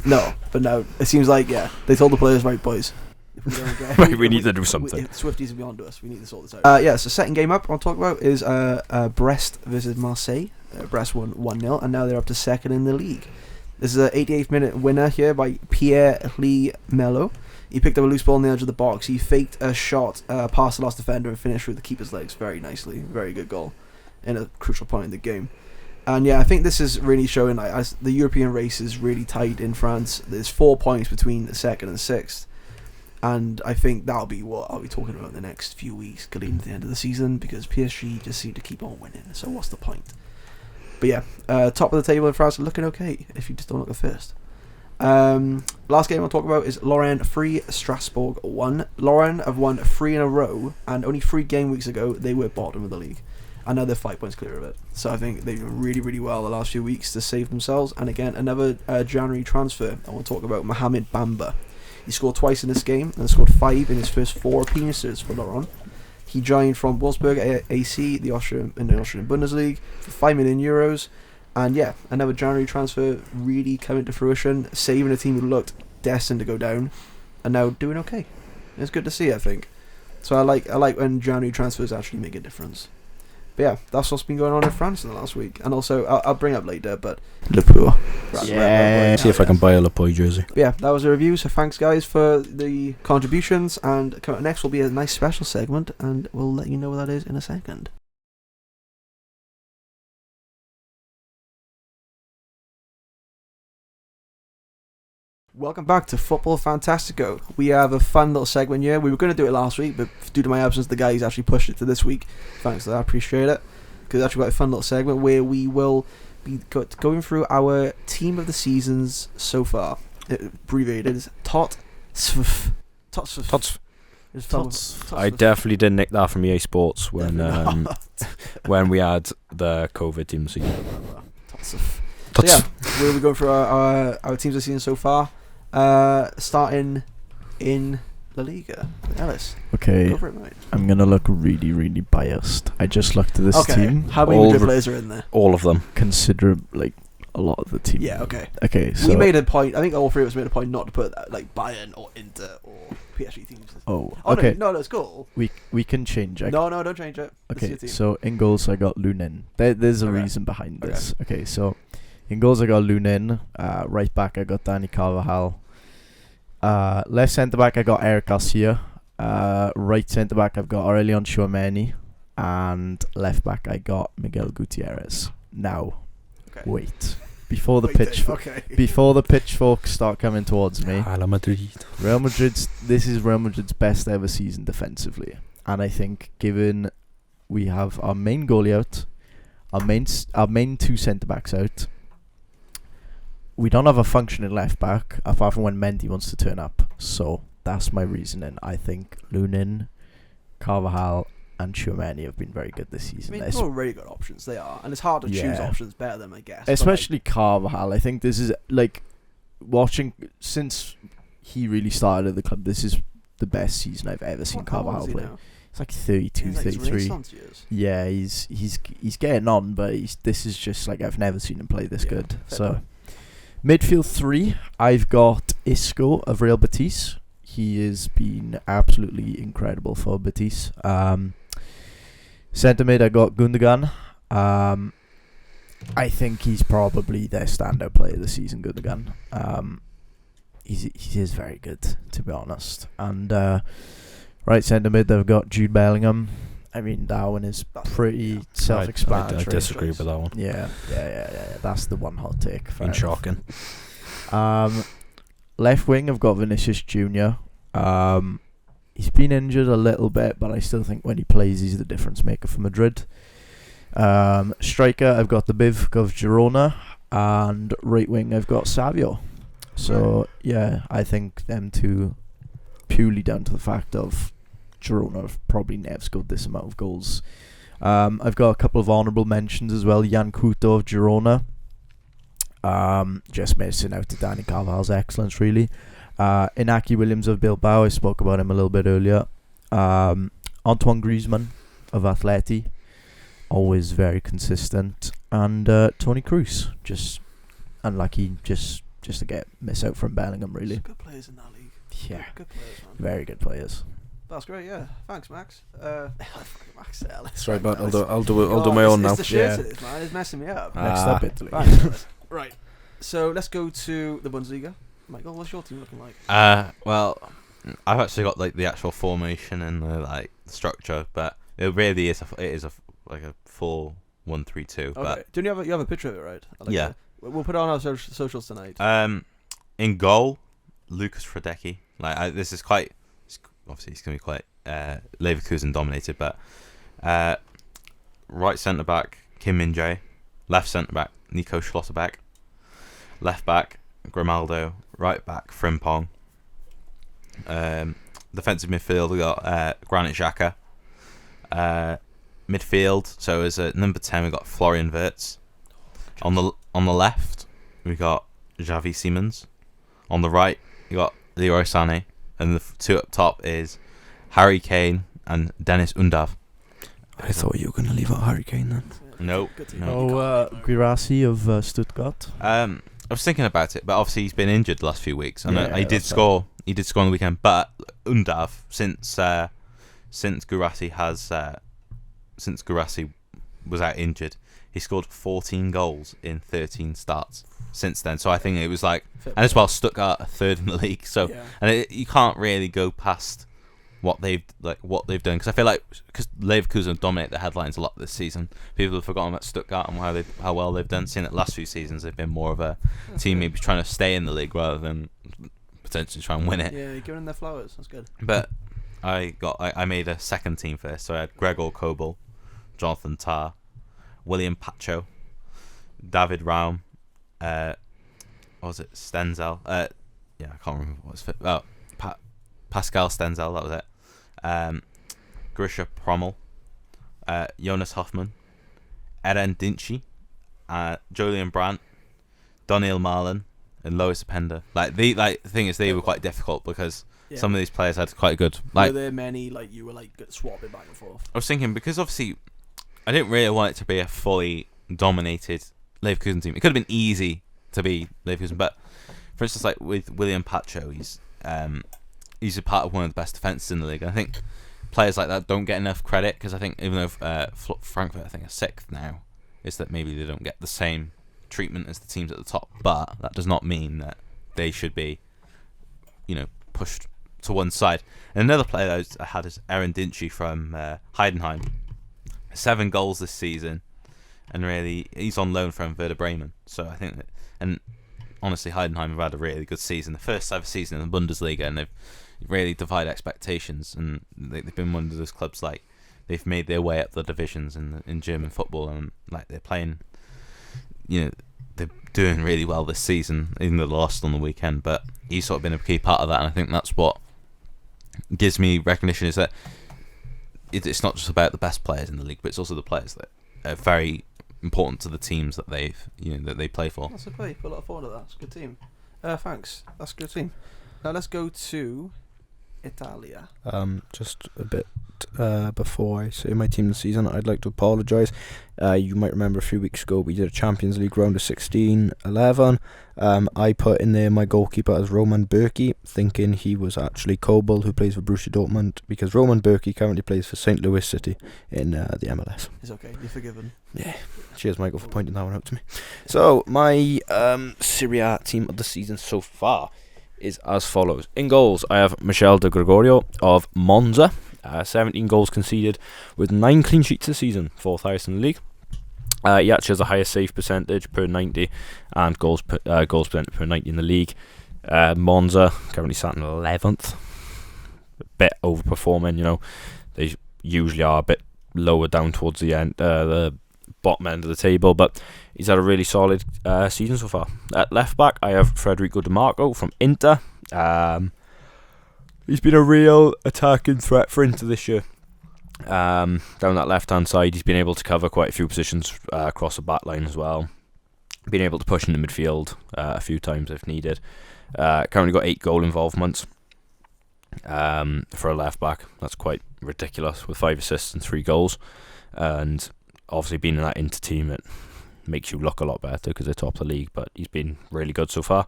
No, but no, it seems like, they told the players, right, boys, if we don't get, we need to do something. Swifties are beyond us, we need to sort this out. So second game up I'll talk about is Brest versus Marseille. Brest won 1-0, and now they're up to second in the league. This is an 88th minute winner here by Pierre-Lee Melo. He picked up a loose ball on the edge of the box. He faked a shot past the last defender and finished through the keeper's legs very nicely. Very good goal in a crucial point in the game. And I think this is really showing as the European race is really tight in France. There's 4 points between the second and sixth. And I think that'll be what I'll be talking about in the next few weeks, leading to the end of the season, because PSG just seem to keep on winning. So what's the point? But top of the table in France looking okay, if you just don't look at first. Last game I'll talk about is Lorient 3, Strasbourg 1. Lorient have won 3 in a row, and only 3 game weeks ago they were bottom of the league. And now they're 5 points clear of it. So I think they've done really, really well the last few weeks to save themselves. And again, another January transfer. I want to talk about Mohamed Bamba. He scored twice in this game and scored 5 in his first 4 appearances for Lorient. He joined from Wolfsburg AC, the Austrian Bundesliga, for €5 million. And another January transfer really coming to fruition, saving a team who looked destined to go down, and now doing okay. It's good to see, I think. So I like when January transfers actually make a difference. But that's what's been going on in France in the last week. And also, I'll bring up later, but Le Pour. See if I can buy a Le Pour jersey. But that was a review, so thanks guys for the contributions, and coming up next will be a nice special segment, and we'll let you know what that is in a second. Welcome back to Football Fantastico. We have a fun little segment here. We were going to do it last week, but due to my absence, the guys actually pushed it to this week. Thanks for that, I appreciate it. Because actually got a fun little segment where we will be going through our team of the seasons so far. Abbreviated as TOTSSF. I definitely didn't nick that from EA Sports when when we had the COVID team of the season. TOTSSF. We'll be going through our teams of the season so far. Starting in La Liga. Ellis. Okay. Go for it, mate. I'm going to look really, really biased. I just looked at this team. How many Madrid players are in there? All of them. Consider, a lot of the team. Yeah, okay. Okay, so... We made a point, I think all three of us made a point not to put, Bayern or Inter or PSG teams. Oh, okay. No, it's cool. We can change it. No, don't change it. Okay, so in goals I got Lunin. There's a reason behind this. Okay, so... In goals I got Lunin. Right back I got Dani Carvajal. Left centre back I got Eric Garcia. Right centre back I've got Aurelian Tchouameni. And left back I got Miguel Gutierrez. Now, wait. Before the pitchforks start coming towards me. Real Madrid. This is Real Madrid's best ever season defensively. And I think given we have our main goalie out, our main 2 centre backs out, we don't have a functioning left back apart from when Mendy wants to turn up. So that's my reasoning. I think Lunin, Carvajal, and Tchouameni have been very good this season. I mean, they're all really good options. They are, and it's hard to choose options better than I guess. Especially Carvajal. I think this is watching since he really started at the club. This is the best season I've ever seen Carvajal play. Now? It's like 32, 33. Yeah, he's getting on, but this is just I've never seen him play this good. So. Midfield 3, I've got Isco of Real Betis. He has been absolutely incredible for Betis. Centre mid, I got Gundogan. I think he's probably their standout player this season, Gundogan. He is very good, to be honest. And right centre mid, they've got Jude Bellingham. I mean, that one is pretty self-explanatory. I disagree with that one. Yeah. That's the one hot take. Been shocking. Left wing, I've got Vinicius Jr. He's been injured a little bit, but I still think when he plays, he's the difference maker for Madrid. Striker, I've got the Biv of Girona, and right wing, I've got Savio. So yeah, I think them two, purely down to the fact of Girona have probably never scored this amount of goals. I've got a couple of honourable mentions as well. Jan Couto of Girona, just missing out to Dani Carvajal's excellence really. Inaki Williams of Bilbao, I spoke about him a little bit earlier. Antoine Griezmann of Atleti, always very consistent. And Toni Kroos, just unlucky just to miss out from Bellingham really. Some good players in that league. Yeah, Good players, man. very good players. That's great, yeah. Thanks, Max. Max, Sorry, but I'll do my own now. It's the shit it is, man. It's messing me up. Next up, Italy. Thanks, Ellis. Right. So let's go to the Bundesliga. Michael, what's your team looking like? Well, I've actually got like the actual formation and the like structure, but it really is a 4-1-3-2. Okay. But Do you have a picture of it, right? yeah. We'll put it on our socials tonight. In goal, Lucas Hradecky. This is quite. Obviously, it's going to be quite Leverkusen dominated, but right centre back Kim Min-jae, left centre back Nico Schlotterbeck, left back Grimaldo, right back Frimpong. Defensive midfield we got Granit Xhaka. Midfield, so as a number 10 we got Florian Wirtz. On the left we got Xavi Simons. On the right you got Leroy Sané, and the two up top is Harry Kane and Dennis Undav. I thought you were going to leave out Harry Kane then. No. Guirassy of Stuttgart. I was thinking about it, but obviously he's been injured the last few weeks, and Yeah, he did score. He did score on the weekend, but Undav since Guirassy was out injured, he scored 14 goals in 13 starts since then. So I think it was like, and as well Stuttgart are third in the league. So you can't really go past what they've done, because I feel like because Leverkusen dominate the headlines a lot this season, people have forgotten about Stuttgart and how well they've done. Seeing that last few seasons they've been more of a team maybe trying to stay in the league rather than potentially try and win it. Yeah, you're giving them their flowers. That's good. But I made a second team first, so I had Gregor Kobel, Jonathan Tah, William Pacho, David Raum, what was it, Stenzel? I can't remember what it's. Pascal Stenzel, that was it. Grisha Prommel, Jonas Hoffmann, Eren Dinci, Julian Brandt, Daniel Marlin, and Lois Openda. The thing is, they were quite difficult because some of these players had quite good. Were there many you were swapping back and forth? I was thinking, because obviously I didn't really want it to be a fully dominated Leverkusen team. It could have been easy to be Leverkusen, but for instance, like with William Pacho, he's a part of one of the best defences in the league. I think players like that don't get enough credit, because I think even though Frankfurt, I think, are sixth now, is that maybe they don't get the same treatment as the teams at the top. But that does not mean that they should be, pushed to one side. And another player that I had is Eren Dinci from Heidenheim. 7 goals this season, and really he's on loan from Werder Bremen. So I think that, and honestly, Heidenheim have had a really good season, the first ever season in the Bundesliga, and they've really defied expectations, and they've been one of those clubs they've made their way up the divisions in German football, and they're playing, they're doing really well this season, even though they lost on the weekend. But he's sort of been a key part of that, and I think that's what gives me recognition, is that it's not just about the best players in the league, but it's also the players that are very important to the teams that they play for. That's a play. Put a lot forward to that. It's a good team. Thanks. That's a good team. Now let's go to Italia. Just a bit before I say my team this season, I'd like to apologise. You might remember a few weeks ago we did a Champions League round of 16-11. I put in there my goalkeeper as Roman Berkey, thinking he was actually Kobel, who plays for Borussia Dortmund, because Roman Berkey currently plays for St. Louis City in the MLS. It's okay, you're forgiven. Yeah, cheers Michael for pointing that one out to me. So, my Serie A team of the season so far is as follows. In goals, I have Michel De Gregorio of Monza. 17 goals conceded with 9 clean sheets this season, 4th highest in the league. He actually has the highest save percentage per 90 and goals percentage per 90 in the league. Monza currently sat in 11th. A bit overperforming, They usually are a bit lower down towards the end, the bottom end of the table, but he's had a really solid season so far. At left back, I have Federico Di Marco from Inter. He's been a real attacking threat for Inter this year. Down that left-hand side, he's been able to cover quite a few positions across the back line as well. Been able to push in the midfield a few times if needed. Currently got 8 goal involvements for a left-back. That's quite ridiculous, with 5 assists and 3 goals. And obviously being in that Inter team, it makes you look a lot better because they're top of the league, but he's been really good so far.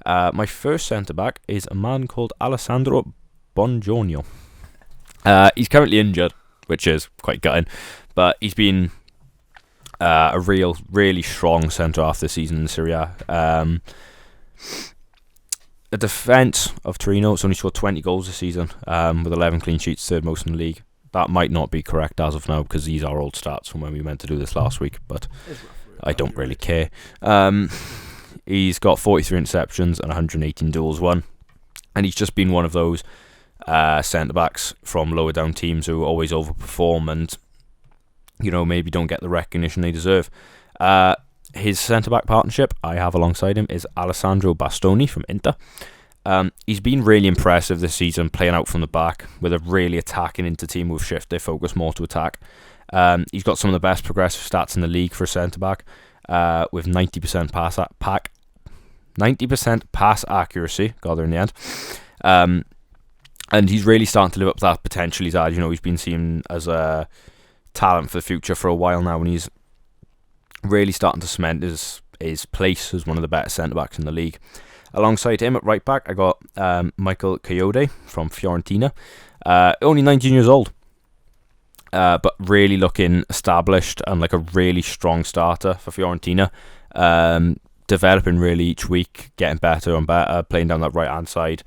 My first centre-back is a man called Alessandro Bongiorno. He's currently injured, which is quite gutting, but he's been a really strong centre-half this season in Serie A. The defence of Torino has only scored 20 goals this season, with 11 clean sheets, 3rd most in the league. That might not be correct as of now, because these are old stats from when we meant to do this last week, but I don't really care. He's got 43 interceptions and 118 duels won, and he's just been one of those centre-backs from lower down teams who always overperform and, maybe don't get the recognition they deserve. His centre-back partnership I have alongside him is Alessandro Bastoni from Inter. He's been really impressive this season, playing out from the back with a really attacking Inter team who've shifted their focus more to attack. He's got some of the best progressive stats in the league for a centre-back, with 90% pass accuracy. Got there in the end. And he's really starting to live up to that potential he's had. He's been seen as a talent for the future for a while now, and he's really starting to cement his place as one of the better centre-backs in the league. Alongside him at right back, I got Michael Coyote from Fiorentina. Only 19 years old, but really looking established and like a really strong starter for Fiorentina. Developing really each week, getting better and better, playing down that right-hand side.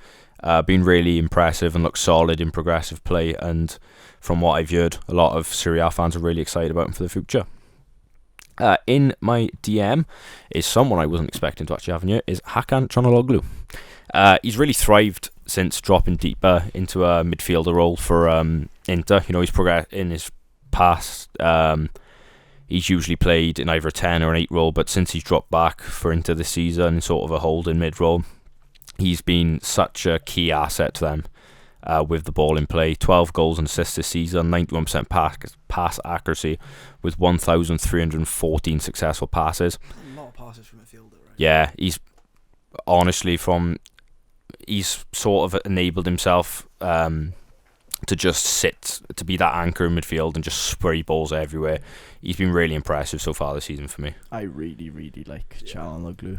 Been really impressive and looks solid in progressive play, and from what I've heard, a lot of Serie A fans are really excited about him for the future. In my DM is someone I wasn't expecting to actually have in here, is Hakan Çalhanoğlu. He's really thrived since dropping deeper into a midfielder role for Inter. He's progressed in his past. He's usually played in either a 10 or an 8 role, but since he's dropped back for Inter this season, sort of a holding mid role, he's been such a key asset to them with the ball in play. 12 goals and assists this season, 91% pass accuracy with 1,314 successful passes. A lot of passes from a fielder, right? Yeah, he's sort of enabled himself to just sit, to be that anchor in midfield and just spray balls everywhere. He's been really impressive so far this season for me. I really, really like Çalhanoğlu.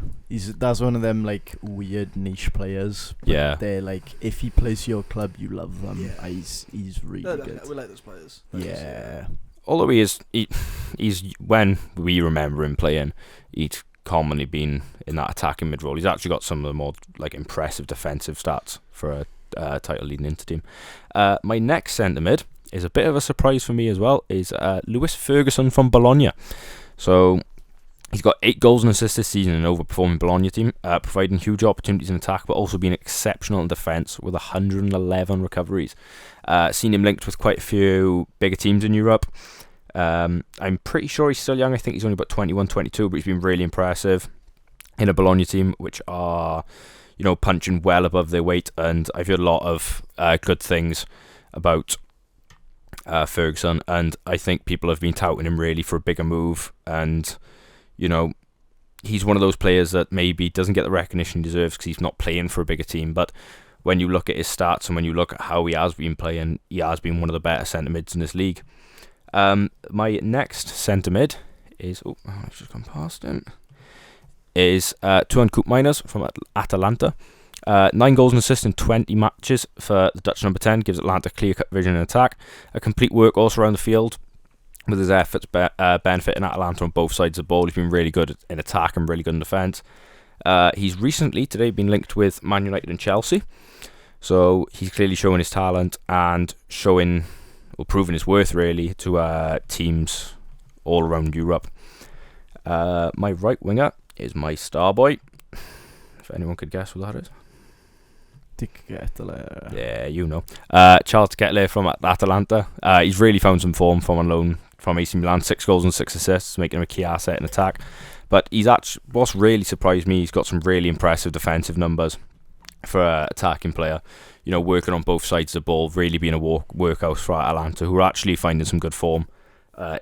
That's one of them like weird niche players. Yeah, they're like, if he plays your club, you love them. Yeah. He's really good. We like those players. Yeah. Although he's when we remember him playing, he's commonly been in that attacking mid role. He's actually got some of the more like impressive defensive stats for a title leading Inter team. My next centre mid is a bit of a surprise for me as well, is Lewis Ferguson from Bologna. So he's got 8 goals and assists this season in an overperforming Bologna team, providing huge opportunities in attack, but also being exceptional in defence with 111 recoveries. Seen him linked with quite a few bigger teams in Europe. I'm pretty sure he's still young. I think he's only about 21, 22, but he's been really impressive in a Bologna team which are, punching well above their weight, and I've heard a lot of good things about Ferguson, and I think people have been touting him really for a bigger move, and he's one of those players that maybe doesn't get the recognition he deserves because he's not playing for a bigger team, but when you look at his stats and when you look at how he has been playing, he has been one of the better centre mids in this league. My next centre mid is I've just gone past him. Is Tuan Koopmeiners from Atalanta. 9 goals and assists in 20 matches for the Dutch number 10 gives Atlanta clear-cut vision in attack. A complete workhorse around the field, with his efforts benefiting Atalanta on both sides of the ball. He's been really good in attack and really good in defence. He's recently, today, been linked with Man United and Chelsea. So he's clearly showing his talent and proving his worth, really, to teams all around Europe. My right winger is my star boy. If anyone could guess what that is. Yeah, you know. Charles Kettler from Atalanta. He's really found some form from on loan from AC Milan. 6 goals and 6 assists, making him a key asset in attack. But what's really surprised me, he's got some really impressive defensive numbers for an attacking player. You know, working on both sides of the ball, really being a workhorse for Atalanta, who are actually finding some good form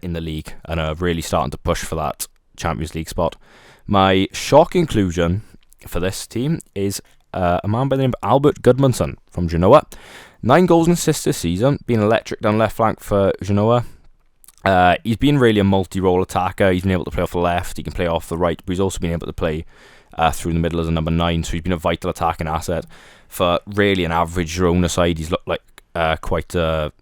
in the league and are really starting to push for that Champions League spot. My shock inclusion for this team is a man by the name of Albert Gudmundsson from Genoa. 9 goals and assists this season, being electric down left flank for Genoa. He's been really a multi-role attacker. He's been able to play off the left, he can play off the right, but he's also been able to play through the middle as a number 9, so he's been a vital attacking asset. For really an average Girona side, he's looked like quite the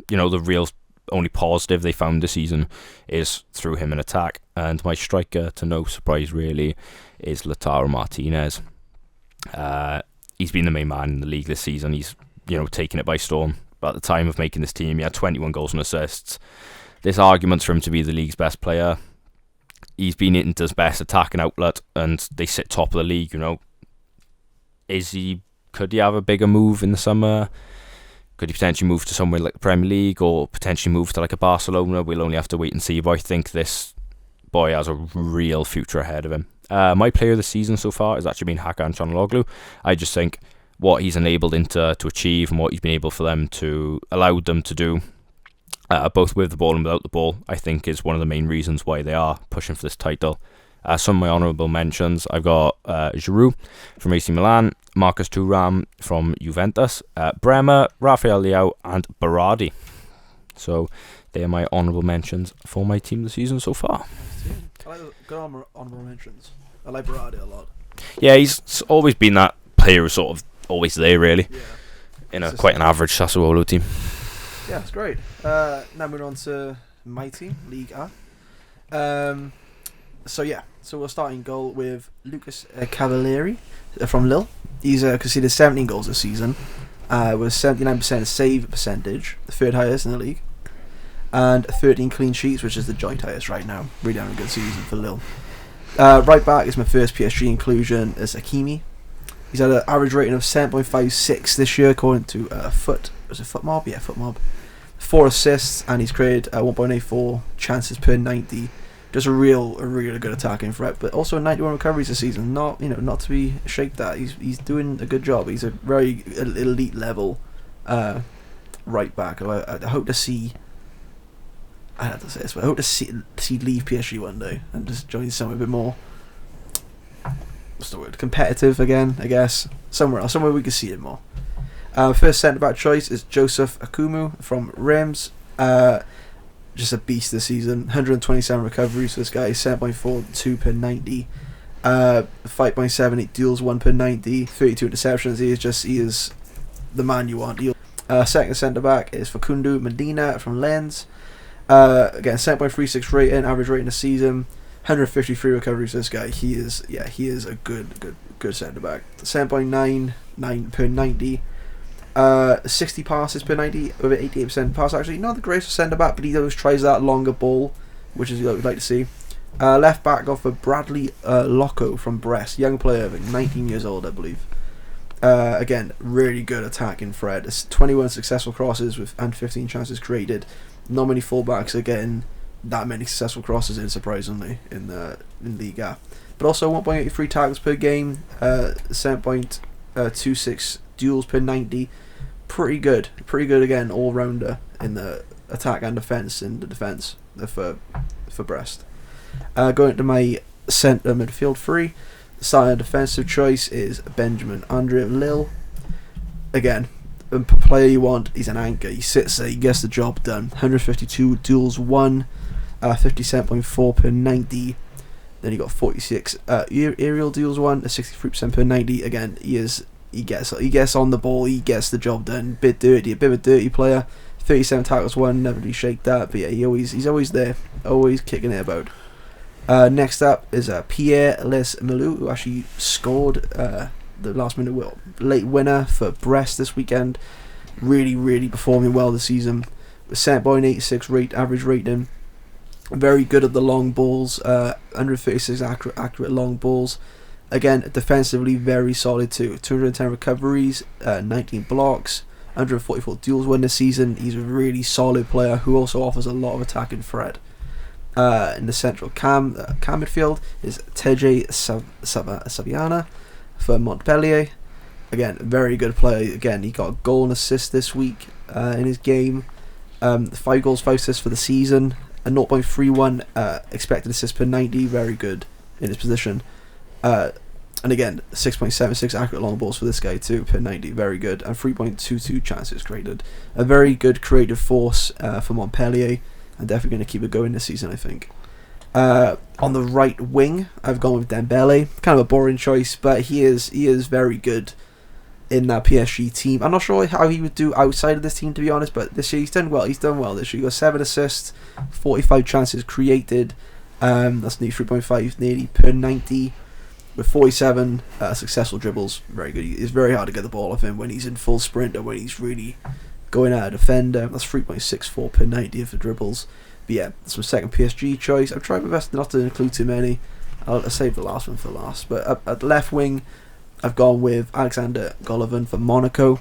real only positive they found this season is through him in attack. And my striker, to no surprise really, is Lautaro Martinez. He's been the main man in the league this season. He's taken it by storm. But at the time of making this team, he had 21 goals and assists. There's arguments for him to be the league's best player. He's been Inter's best attacking outlet, and they sit top of the league. Could he have a bigger move in the summer? Could he potentially move to somewhere like the Premier League, or potentially move to like a Barcelona? We'll only have to wait and see. But I think this boy has a real future ahead of him. My player of the season so far has actually been Hakan Çalhanoğlu. I just think what he's enabled Inter to achieve and what he's been able for them to allow them to do, both with the ball and without the ball, I think is one of the main reasons why they are pushing for this title. Some of my honourable mentions, I've got Giroud from AC Milan, Marcus Thuram from Juventus, Bremer, Rafael Leao and Berardi. So they are my honourable mentions for my team this season so far. I like the good honourable mentions. I like Berardi a lot. Yeah, he's always been that player who's sort of always there, really. Yeah. In quite an average Sassuolo team. Yeah, it's great. Now moving on to my team, League A. So we'll start in goal with Lucas Cavalieri from Lille. He's conceded 17 goals this season, with 79% save percentage, the third highest in the league, and 13 clean sheets, which is the joint highest right now. Really having a good season for Lille. Right back is my first PSG inclusion, is Hakimi. He's had an average rating of 7.56 this year, according to FootMob? Yeah, FootMob. 4 assists, and he's created 1.84 chances per 90. Just a really good attacking threat, but also 91 recoveries this season. Not to be shaked at. He's doing a good job. He's a very elite level right back. I hope to see. I have to say this, but I hope to see leave PSG one day and just join somewhere a bit more. What's the word? Competitive again, I guess. Somewhere we can see it more. First centre back choice is Joseph Akumu from Reims. Just a beast this season. 127 recoveries for this guy. 7.42 per 90. 5.78 duels, 1 per 90. 32 interceptions. He is the man you want. Second centre back is Facundo Medina from Lens. Again, 7.36 rating, average rating a season. 153 recoveries for this guy. He is a good centre back. 7.99 per 90. 60 passes per 90, over 88% pass actually. Not the greatest centre back, but he always tries that longer ball, which is what we'd like to see. Left back off for Bradley Loco from Brest, young player, I think 19 years old, I believe. Again, really good attacking threat. It's 21 successful crosses and 15 chances created. Not many fullbacks are getting that many successful crosses in, surprisingly, in Ligue A. But also 1.83 tackles per game, 7.26 duels per 90. Pretty good again, all rounder in the attack and defence. For Brest. Going to my centre midfield three. The starting defensive choice is Benjamin Andre of Lille. again, the player you want, he's an anchor. He sits there, he gets the job done. 152 duels won, 57.4 per 90. Then he got 46 aerial duels won, 63% per 90. Again, he gets on the ball, he gets the job done. A bit of a dirty player. 37 tackles won, never really shake that. But yeah, he's always there, always kicking it about. Next up is Pierre Les-Melou, who actually scored the last minute late winner for Brest this weekend. Really performing well this season. Sent by an 86 average rating. Very good at the long balls. 136 accurate long balls. Again, defensively very solid too. 210 recoveries, 19 blocks, 144 duels won this season. He's a really solid player who also offers a lot of attacking threat. In the central cam midfield is Teje Saviana for Montpellier. Again, very good player. Again, he got a goal and assist this week in his game. 5 goals, 5 assists for the season. A 0.31 expected assist per 90. Very good in his position. And again, 6.76 accurate long balls for this guy too per 90. Very good. And 3.22 chances created. A very good creative force for Montpellier. I'm definitely going to keep it going this season, I think. On the right wing, I've gone with Dembele. Kind of a boring choice, but he is very good in that PSG team. I'm not sure how he would do outside of this team, to be honest, but this year he's done well. He's done well this year. He got 7 assists, 45 chances created. That's nearly 3.5 nearly per 90. With 47 successful dribbles. Very good. It's very hard to get the ball off him when he's in full sprint or when he's really going at a defender. That's 3.64 per 90 for dribbles. But yeah, that's my second PSG choice. I've tried my best not to include too many. I'll save the last one for last. But at the left wing, I've gone with Alexander Golovin for Monaco.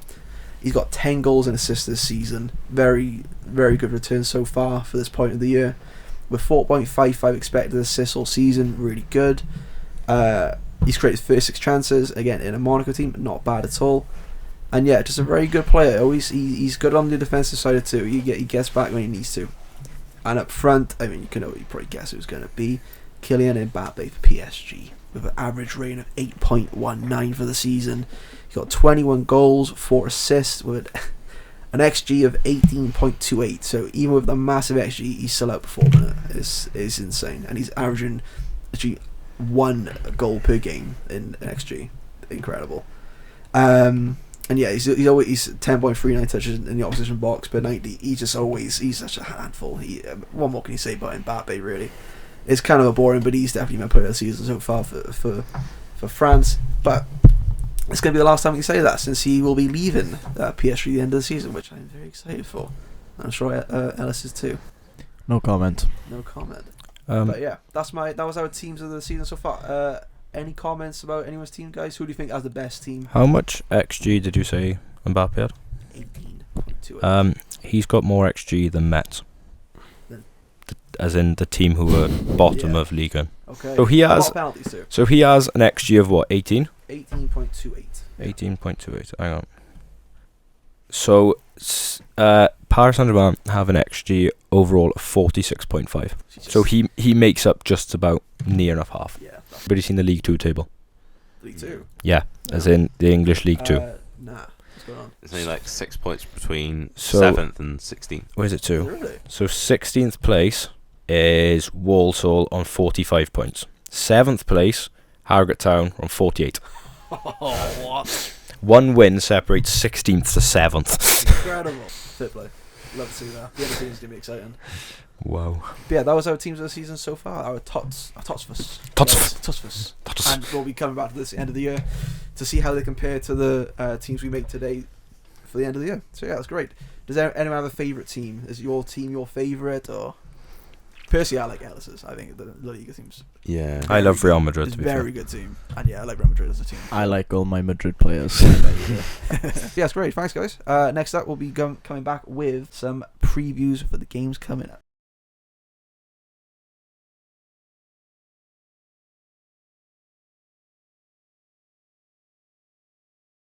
He's got 10 goals and assists this season. Very good return so far for this point of the year. With 4.55 expected assists all season, really good. He's created 36 chances, again in a Monaco team, not bad at all. And yeah, just a very good player. Always he's good on the defensive side too. He gets back when he needs to. And up front, I mean, you probably guess who's going to be Kylian Mbappe for PSG with an average rating of 8.19 for the season. He got 21 goals, 4 assists with an XG of 18.28. So even with the massive XG, he's still outperforming it. It's insane, and he's averaging actually 1 goal per game in XG. Incredible. And yeah, he's always 10.39 touches in the opposition box per 90. He's such a handful. What more can you say about Mbappe, really? It's kind of a boring, but he's definitely my player of the season so far for France. But it's going to be the last time we can say that, since he will be leaving PSG at the end of the season, which I'm very excited for. I'm sure Ellis is too. No comment. But yeah, that was our teams of the season so far. Any comments about anyone's team, guys? Who do you think has the best team? How much XG did you say Mbappe had? 18.28. He's got more XG than Metz. As in the team who were bottom of Ligue 1. Okay. So he has. Penalties too. So he has an XG of what? 18. 18.28. 18.28. Hang on. So Paris Saint-Germain have an XG overall of 46.5. So he makes up just about near enough half. Yeah. Everybody seen the League 2 table? League 2? Yeah, as in the English League 2. Nah. What's going on? There's only like 6 points between So- 7th and 16th. Where's it to? Really? So 16th place is Walsall on 45 points. 7th place, Harrogate Town on 48. Oh, what? 1 win separates 16th to 7th. Incredible. Fair play. Love to see that. The other team's going to be exciting. Wow. But yeah, that was our teams of the season so far. Our TOTSSF. Tots. And we'll be coming back to this end of the year to see how they compare to the teams we make today for the end of the year. So yeah, that's great. Does anyone have a favourite team? Is your team your favourite, or? Personally, I like Ellis's. I think the La Liga team's Yeah. I love Real Madrid, it's to be very fair. good team. And yeah, I like Real Madrid as a team. I like all my Madrid players. Yeah, it's great. Thanks, guys. Next up, we'll be coming back with some previews for the games coming up.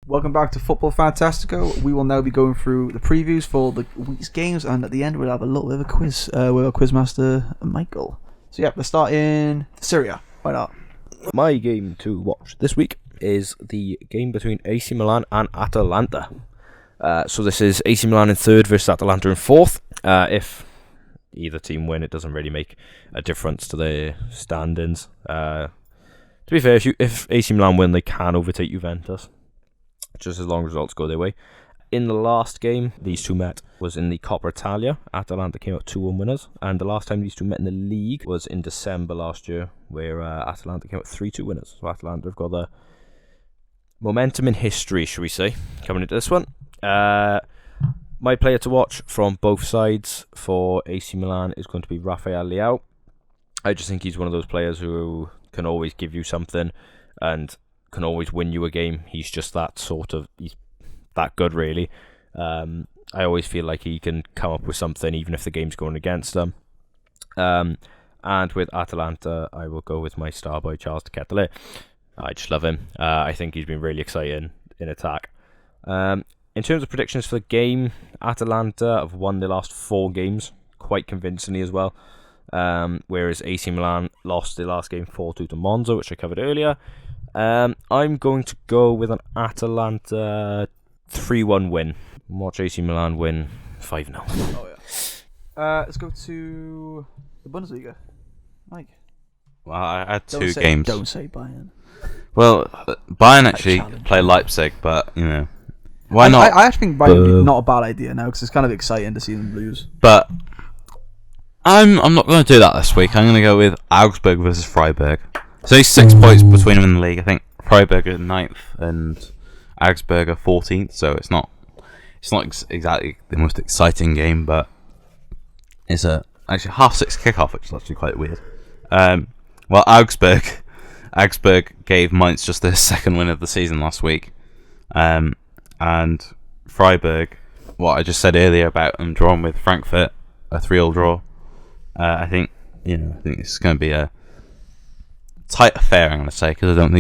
Welcome back to Football Fantastico. We will now be going through the previews for the week's games, and at the end we'll have a little bit of a quiz with our quizmaster Michael. So yeah, let's start in Syria. Why not? My game to watch this week is the game between AC Milan and Atalanta. So this is AC Milan in third versus Atalanta in fourth. If either team win, it doesn't really make a difference to their standings. To be fair, if AC Milan win, they can overtake Juventus, just as long as results go their way. In the last game these two met was in the Coppa Italia. Atalanta came out 2-1 winners, and the last time these two met in the league was in December last year, where Atalanta came out 3-2 winners. So Atalanta have got the momentum in history, should we say, coming into this one. My player to watch from both sides for AC Milan is going to be Rafael Leao. I just think he's one of those players who can always give you something and can always win you a game. He's just he's that good, really. I always feel like he can come up with something even if the game's going against him. And with Atalanta, I will go with my star boy, Charles de Ketelaere. I just love him. I think he's been really exciting in attack. In terms of predictions for the game, Atalanta have won their last 4 games quite convincingly as well. Whereas AC Milan lost their last game 4-2 to Monza, which I covered earlier. I'm going to go with an Atalanta 3-1 win. Watch AC Milan win 5-0. Oh yeah. Let's go to the Bundesliga. Mike. Well, I had two games. Don't say Bayern. Well, Bayern actually play Leipzig, but why not? I actually think Bayern would be not a bad idea now because it's kind of exciting to see them lose. But I'm not going to do that this week. I'm going to go with Augsburg versus Freiburg. So 6 points between them in the league. I think Freiburg are 9th and Augsburg are 14th. So it's not exactly the most exciting game, but it's actually 6:30 kickoff, which is actually quite weird. Well, Augsburg gave Mainz just their second win of the season last week. And Freiburg, what I just said earlier about them drawing with Frankfurt, a 3-3 draw. I think it's going to be a tight affair. I'm going to say, because I don't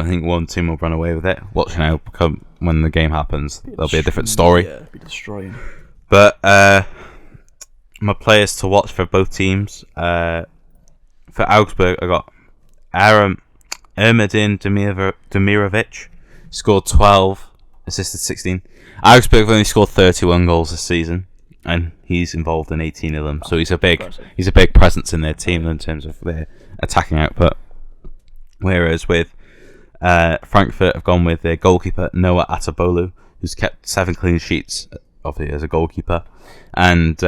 think one team will run away with it. Watch now, when the game happens, there'll be a different story. Yeah, be destroying. But my players to watch for both teams. For Augsburg, I got Ermedin Demirovic, scored 12, assisted 16. Augsburg have only scored 31 goals this season, and he's involved in 18 of them. So he's a big presence in their team in terms of their attacking output. Whereas with Frankfurt, have gone with their goalkeeper Noah Atabolu, who's kept 7 clean sheets obviously as a goalkeeper, and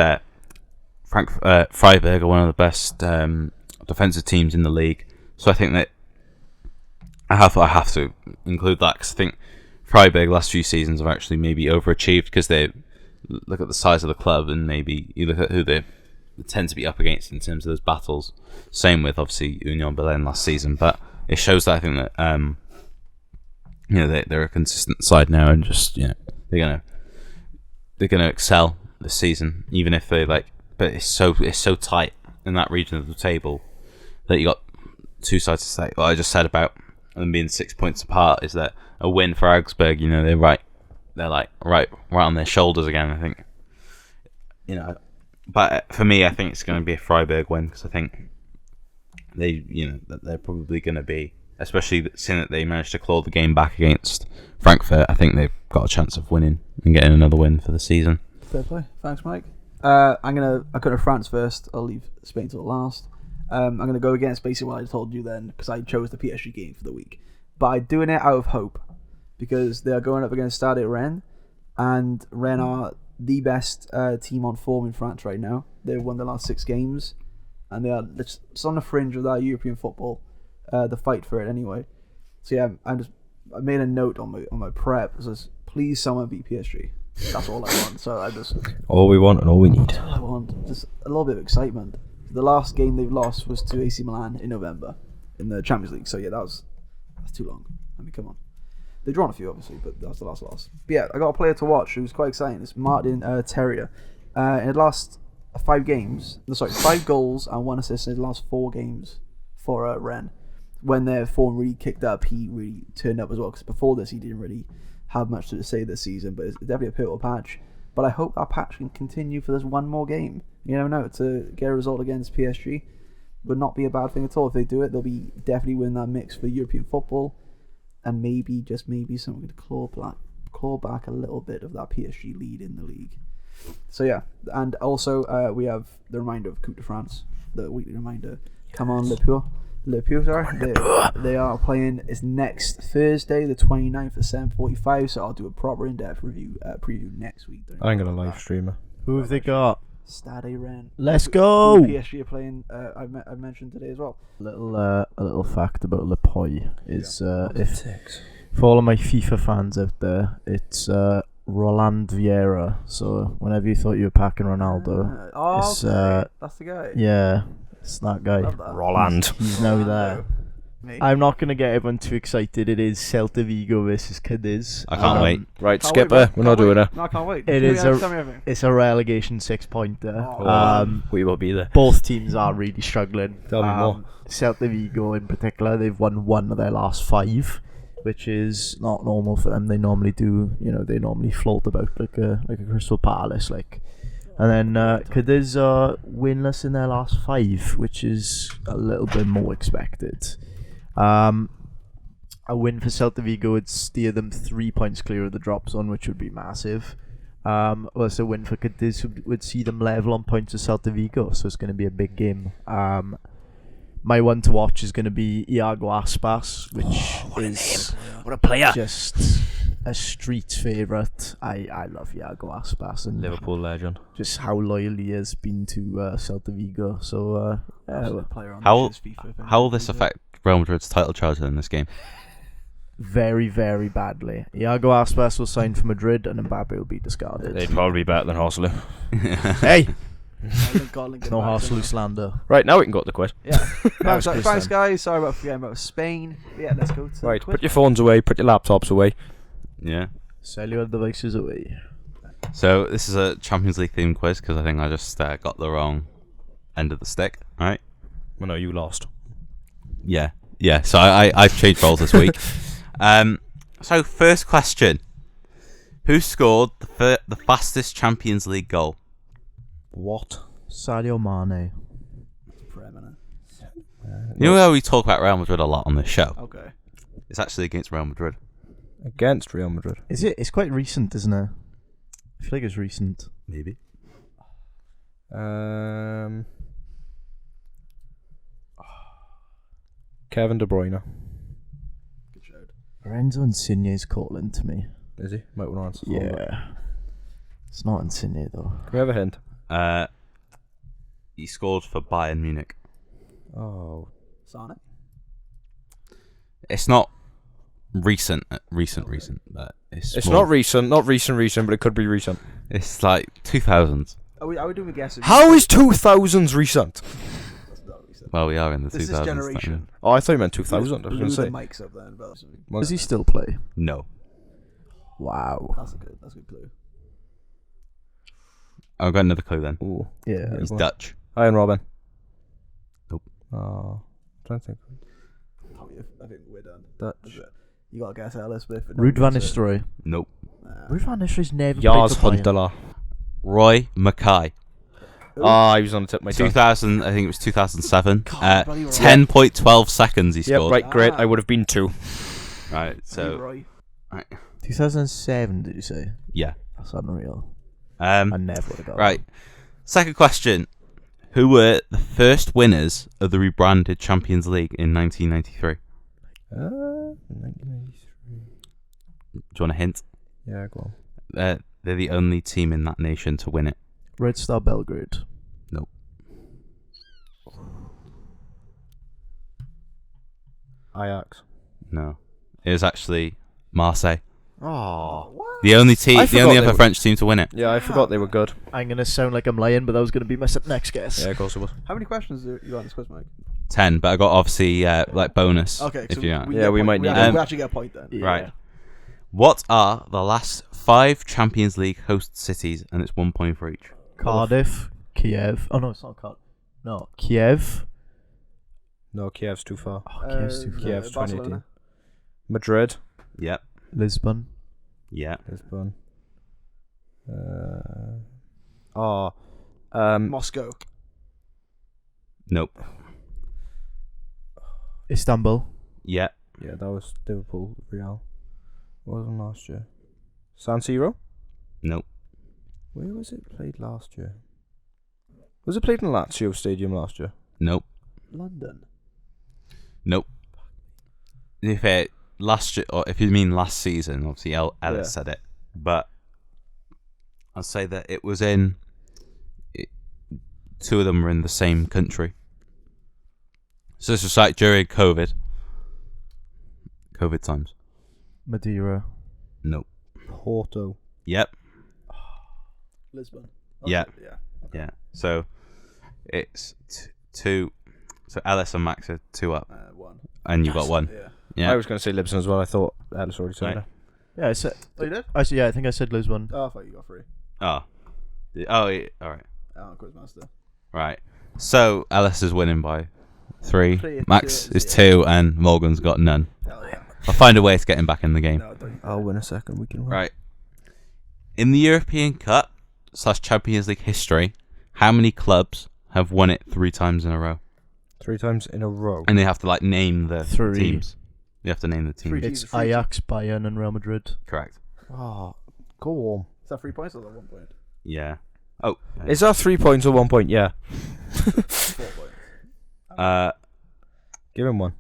Freiburg are one of the best defensive teams in the league. So I think that I have to include that, because I think Freiburg last few seasons have actually maybe overachieved, because they look at the size of the club and maybe you look at who they tend to be up against in terms of those battles. Same with obviously Union Berlin last season, but it shows that I think that they're a consistent side now, and just they're gonna excel this season, even if they but it's so tight in that region of the table that you got two sides to say. What I just said about them being 6 points apart is that a win for Augsburg, they're right on their shoulders again. I think, but for me, I think it's going to be a Freiburg win, because I think they're probably going to be, especially seeing that they managed to claw the game back against Frankfurt. I think they've got a chance of winning and getting another win for the season. Fair play. Thanks, Mike. I go to France first. I'll leave Spain till last. I'm going to go against basically what I told you then, because I chose the PSG game for the week. But I'm doing it out of hope, because they are going up against Stade Rennes, and Rennes are the best team on form in France right now. They've won the last 6 games, and they are just on the fringe of that European football, the fight for it anyway. So yeah, I made a note on my prep that says, please someone beat PSG. That's all I want. So all we want and all we need. That's all I want. Just a little bit of excitement. The last game they've lost was to AC Milan in November in the Champions League. So yeah, that's too long. I mean, come on. They've drawn a few, obviously, but that's the last loss. But yeah, I got a player to watch who's quite exciting. It's Martin Terrier. In the last 5 goals and 1 assist in the last 4 games for Rennes. When their form really kicked up, he really turned up as well, because before this he didn't really have much to say this season, but it's definitely a pivotal patch. But I hope that patch can continue for this one more game. You never know, to get a result against PSG would not be a bad thing at all. If they do it, they'll be definitely win that mix for European football, and maybe, just maybe, something to claw claw back a little bit of that PSG lead in the league. So yeah, and also we have the reminder of Coupe de France, the weekly reminder. Come on, Liverpool, sorry. They are playing. It's next Thursday, the 29th at 7:45. So I'll do a proper in-depth preview next week. I'm gonna live stream it. Who have they got? Stade Rennes. Let's go! PSG are playing. I mentioned today as well. A little fact about Le Puy is if for all of my FIFA fans out there, it's Roland Vieira. So whenever you thought you were packing Ronaldo, it's that's the guy. yeah, it's that guy. Love that. Roland. He's now there. Me. I'm not gonna get everyone too excited. It is Celta Vigo versus Cadiz. I can't wait. Right, Can't skipper. wait, We're not doing it. No, I can't wait. It is Tell me everything. It's a relegation 6-pointer. Oh. We will be there. Both teams are really struggling. Tell me more. Celta Vigo in particular, they've won 1 of their last 5, which is not normal for them. They normally do, they normally float about like a Crystal Palace, like. And then Cadiz are winless in their last 5, which is a little bit more expected. A win for Celta Vigo would steer them 3 points clear of the drop zone, which would be massive. Whereas a win for Cadiz would see them level on points with Celta Vigo, so it's going to be a big game. My one to watch is going to be Iago Aspas, which is What a player! just a street favourite. I love Iago Aspas and Liverpool legend. just how loyal he has been to Celta Vigo. So Player on How- the FIFA, if How will this anyone affect Real Madrid's title chances in this game? very, very badly. Iago Aspas will sign for Madrid and Mbappe will be discarded. They'd probably be better than Horsley. Hey, knows. no Arsenal slander. Right, now we can go to the quiz. Yeah. Thanks, was thanks, good, guys. Sorry about forgetting about Spain. But yeah, let's go to Right, the quiz. put your phones away, put your laptops away. Yeah. Sell your devices away. So this is a Champions League themed quiz because I think I just got the wrong end of the stick. Right? Well, no, you lost. Yeah. So I've changed roles this week. So first question: who scored the fastest Champions League goal? What? Sadio Mane. Preeminent. You know how we talk about Real Madrid a lot on this show? Okay. It's actually against Real Madrid. Against Real Madrid. Is it? It's quite recent, isn't it? I feel like it's recent. Maybe. Kevin De Bruyne. Good shout. Lorenzo Insigne's calling to me. Is he? Might want to answer. Yeah. It's not Insigne though. Can we have a hint? He scored for Bayern Munich. Oh. Sonic. It's not recent, but It's more- not recent, but it could be recent. It's like 2000s. I would do a guess. How is 2000s recent? That's not recent. Well, we are in the This 2000s. is generation. Oh, I thought you meant 2000. I was Blew going to the say. mics up then, but Does he still play? No. Wow. that's a good clue. I've got another clue then. Ooh. Yeah. He's well. Dutch. Ian Robin. Nope. Oh. Don't think. I think we're done. Dutch. That's it. You got to guess Elizabeth. Ruud van Nistelrooy. Nope. Ruud van Nistelrooy's never Jars played for Bayern. Huntelaar. Roy Mackay. Ah, he was on the tip of my tongue. 2000, I think it was 2007. God, bloody right. 10.12 seconds he Yep, scored. right, great. Ah. I would have been 2. Right, so, Roy. 2007, did you say? yeah. That's unreal. I never would have got Right. Second question. Who were the first winners of the rebranded Champions League in 1993? 1993. Do you want a hint? Yeah, go on. They're the only team in that nation to win it. Red Star Belgrade. Nope. Ajax. No. It was actually Marseille. Oh. The only team, I the forgot only they other were- French team to win it. Yeah, I forgot they were good. I'm going to sound like I'm lying, but that was going to be my next guess. Yeah, of course it was. How many questions do you got on this quiz, Mike? 10, but I got obviously like bonus. Okay, if so you want. Yeah, get a we point. might need actually- them. we actually get a point then. Yeah. Right. What are the last 5 Champions League host cities? And it's 1 point for each. Cardiff, Kiev. Oh, no, it's not Cardiff. No, Kiev. No, Kiev's too far. Oh, Kiev's too far. Kiev's Barcelona. 2018. Madrid. Yep. Lisbon. Yeah. Lisbon. Moscow. Nope. Istanbul. Yeah. Yeah, that was Liverpool, Real. What was it last year? San Siro? Nope. Where was it played last year? Was it played in Lazio Stadium last year? Nope. London. Nope. If it last year, or if you mean last season, obviously Ellis said it, but I'd say that it was in. Two of them were in the same country. So this was like during COVID times. Madeira. Nope. Porto. Yep. Lisbon. Yeah. Yeah. Yeah. So it's two. So Ellis and Max are 2 up, 1. and you got 1. Yeah. Yeah. I was going to say Libsyn as well. I thought Ellis already said Right. that. Yeah, I said. Oh, you did? I think I said Lisbon. Oh, I thought you got 3. Oh. Oh. Yeah. All right. Oh, Quizmaster. Right. So Ellis is winning by 3. 3, Max 2, is 2, and Morgan's got none. Hell yeah. I'll find a way to get him back in the game. No, don't. I'll win a second. We can win. Right. In the European Cup / Champions League history, how many clubs have won it 3 times in a row? 3 times in a row. And they have to like name the 3. teams. You have to name the teams. 3 It's teams, 3 Ajax, Bayern, and Real Madrid. Correct. Oh, go on. Is that 3 points or is that 1 point? Yeah. Oh. Is that 3 points or 1 point? Yeah. 4 points. Give him 1.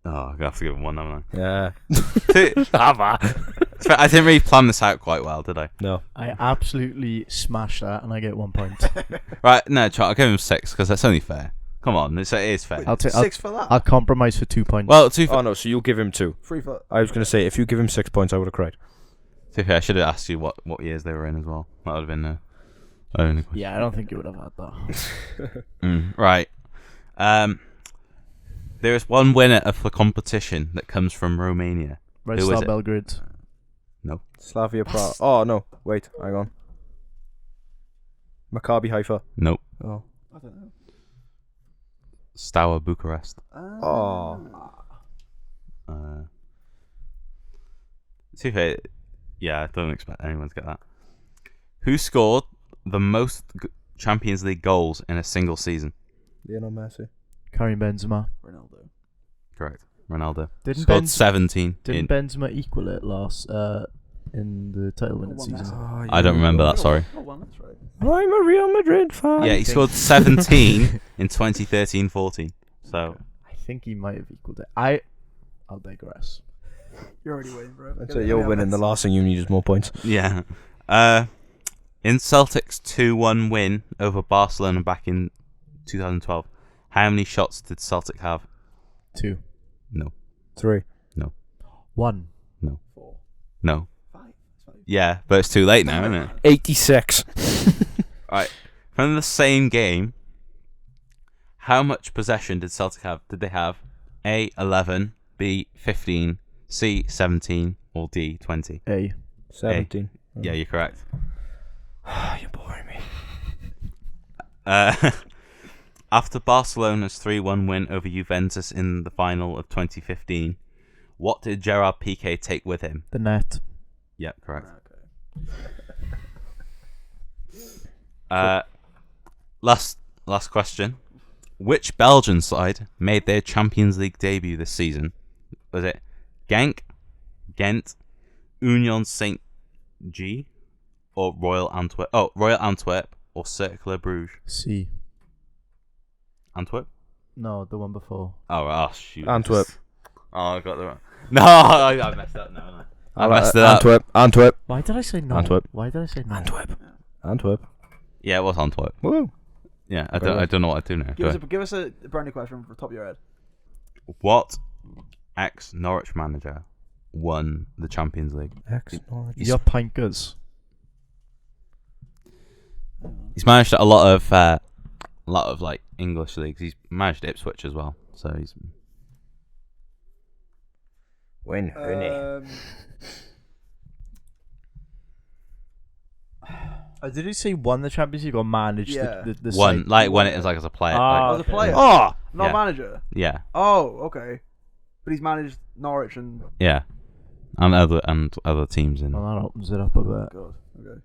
Oh, I have to give him 1, haven't Yeah. I? I didn't really plan this out quite well, did I? No. I absolutely smashed that, and I get 1 point. Right. No, I'll give him 6 because that's only fair. Come on, it is fair. I'll take. 6 for that. I'll compromise for 2 points. Well, to Oh no, so you'll give him 2. 3 for. I was going to say, if you give him 6 points, I would have cried. be fair, I should have asked you what years they were in as well. That would have been the only question. yeah, I don't think you would have had that. Right. There is one winner of the competition that comes from Romania. Red Who is Star it? Belgrade. Slavia Prague. Oh no, wait, hang on. Maccabi Haifa. Nope. Oh. I don't know. Steaua Bucharest. Oh. To be fair, yeah, I don't expect anyone to get that. Who scored the most Champions League goals in a single season? Lionel Messi. Karim Benzema. Ronaldo. Correct. Ronaldo. Didn't Scored 17. Didn't Benzema equal it last in the title winning One season? Messi. I don't remember that, sorry. Oh, 1, that's right. I'm a Real Madrid fan. Yeah, he scored 17 in 2013-14. So, I think he might have equaled it. I'll digress. You're already winning, bro. So you're winning. The last thing you need is more points. yeah. In Celtic's 2-1 win over Barcelona back in 2012, how many shots did Celtic have? 2. No. 3. 1. 4. No. 5. That's 5. Yeah, but it's too late now, isn't it? 86. Right. From the same game, how much possession did Celtic have? Did they have A, 11, B, 15, C, 17, or D, 20? A. 17. Yeah, you're correct. You're boring me. After Barcelona's 3-1 win over Juventus in the final of 2015, what did Gerard Piqué take with him? The net. Yep, correct. Okay. Last question. Which Belgian side made their Champions League debut this season? Was it Genk, Ghent, Union Saint-Gilles, or Royal Antwerp? Oh, Royal Antwerp or Cercle Bruges? C. Antwerp? No, the one before. Oh, shoot. Antwerp. Oh, I got the wrong. No, I messed up now. I messed it up. Antwerp. Why did I say no? Antwerp. Why did I say no? Antwerp. Yeah, it was Antwerp. Woo. Yeah, I don't know what I do now. Give us a brand new question from the top of your head. What ex-Norwich manager won the Champions League? Ex-Norwich. Your pinkers. He's managed a lot of like English leagues. He's managed Ipswich as well. So he's Wayne Rooney. Did he say won the Champions League or managed Yeah. the won side? like when it is like as a player. Ah, As a okay. player. Oh! Not Yeah. manager. Yeah, Oh, okay. But he's managed Norwich and. yeah, and other teams in. Well, that opens it up a bit. God. Okay.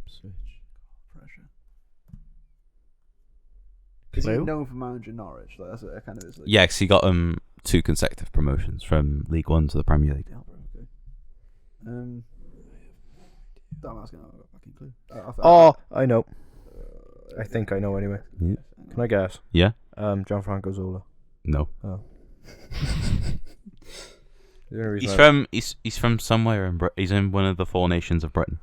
Ipswich. Pressure. Is he Clue? known for managing Norwich? Like, that's it, kind of is. Like, Yeah, 'cause he got 2 consecutive promotions from League One to the Premier League. Yeah, bro, okay. Damn, I was gonna have a fucking clue. I know. I think I know anyway. Yeah. Can I guess? Yeah. Gianfranco Zola. No. Oh. The only reason He's from somewhere in he's in one of the 4 nations of Britain.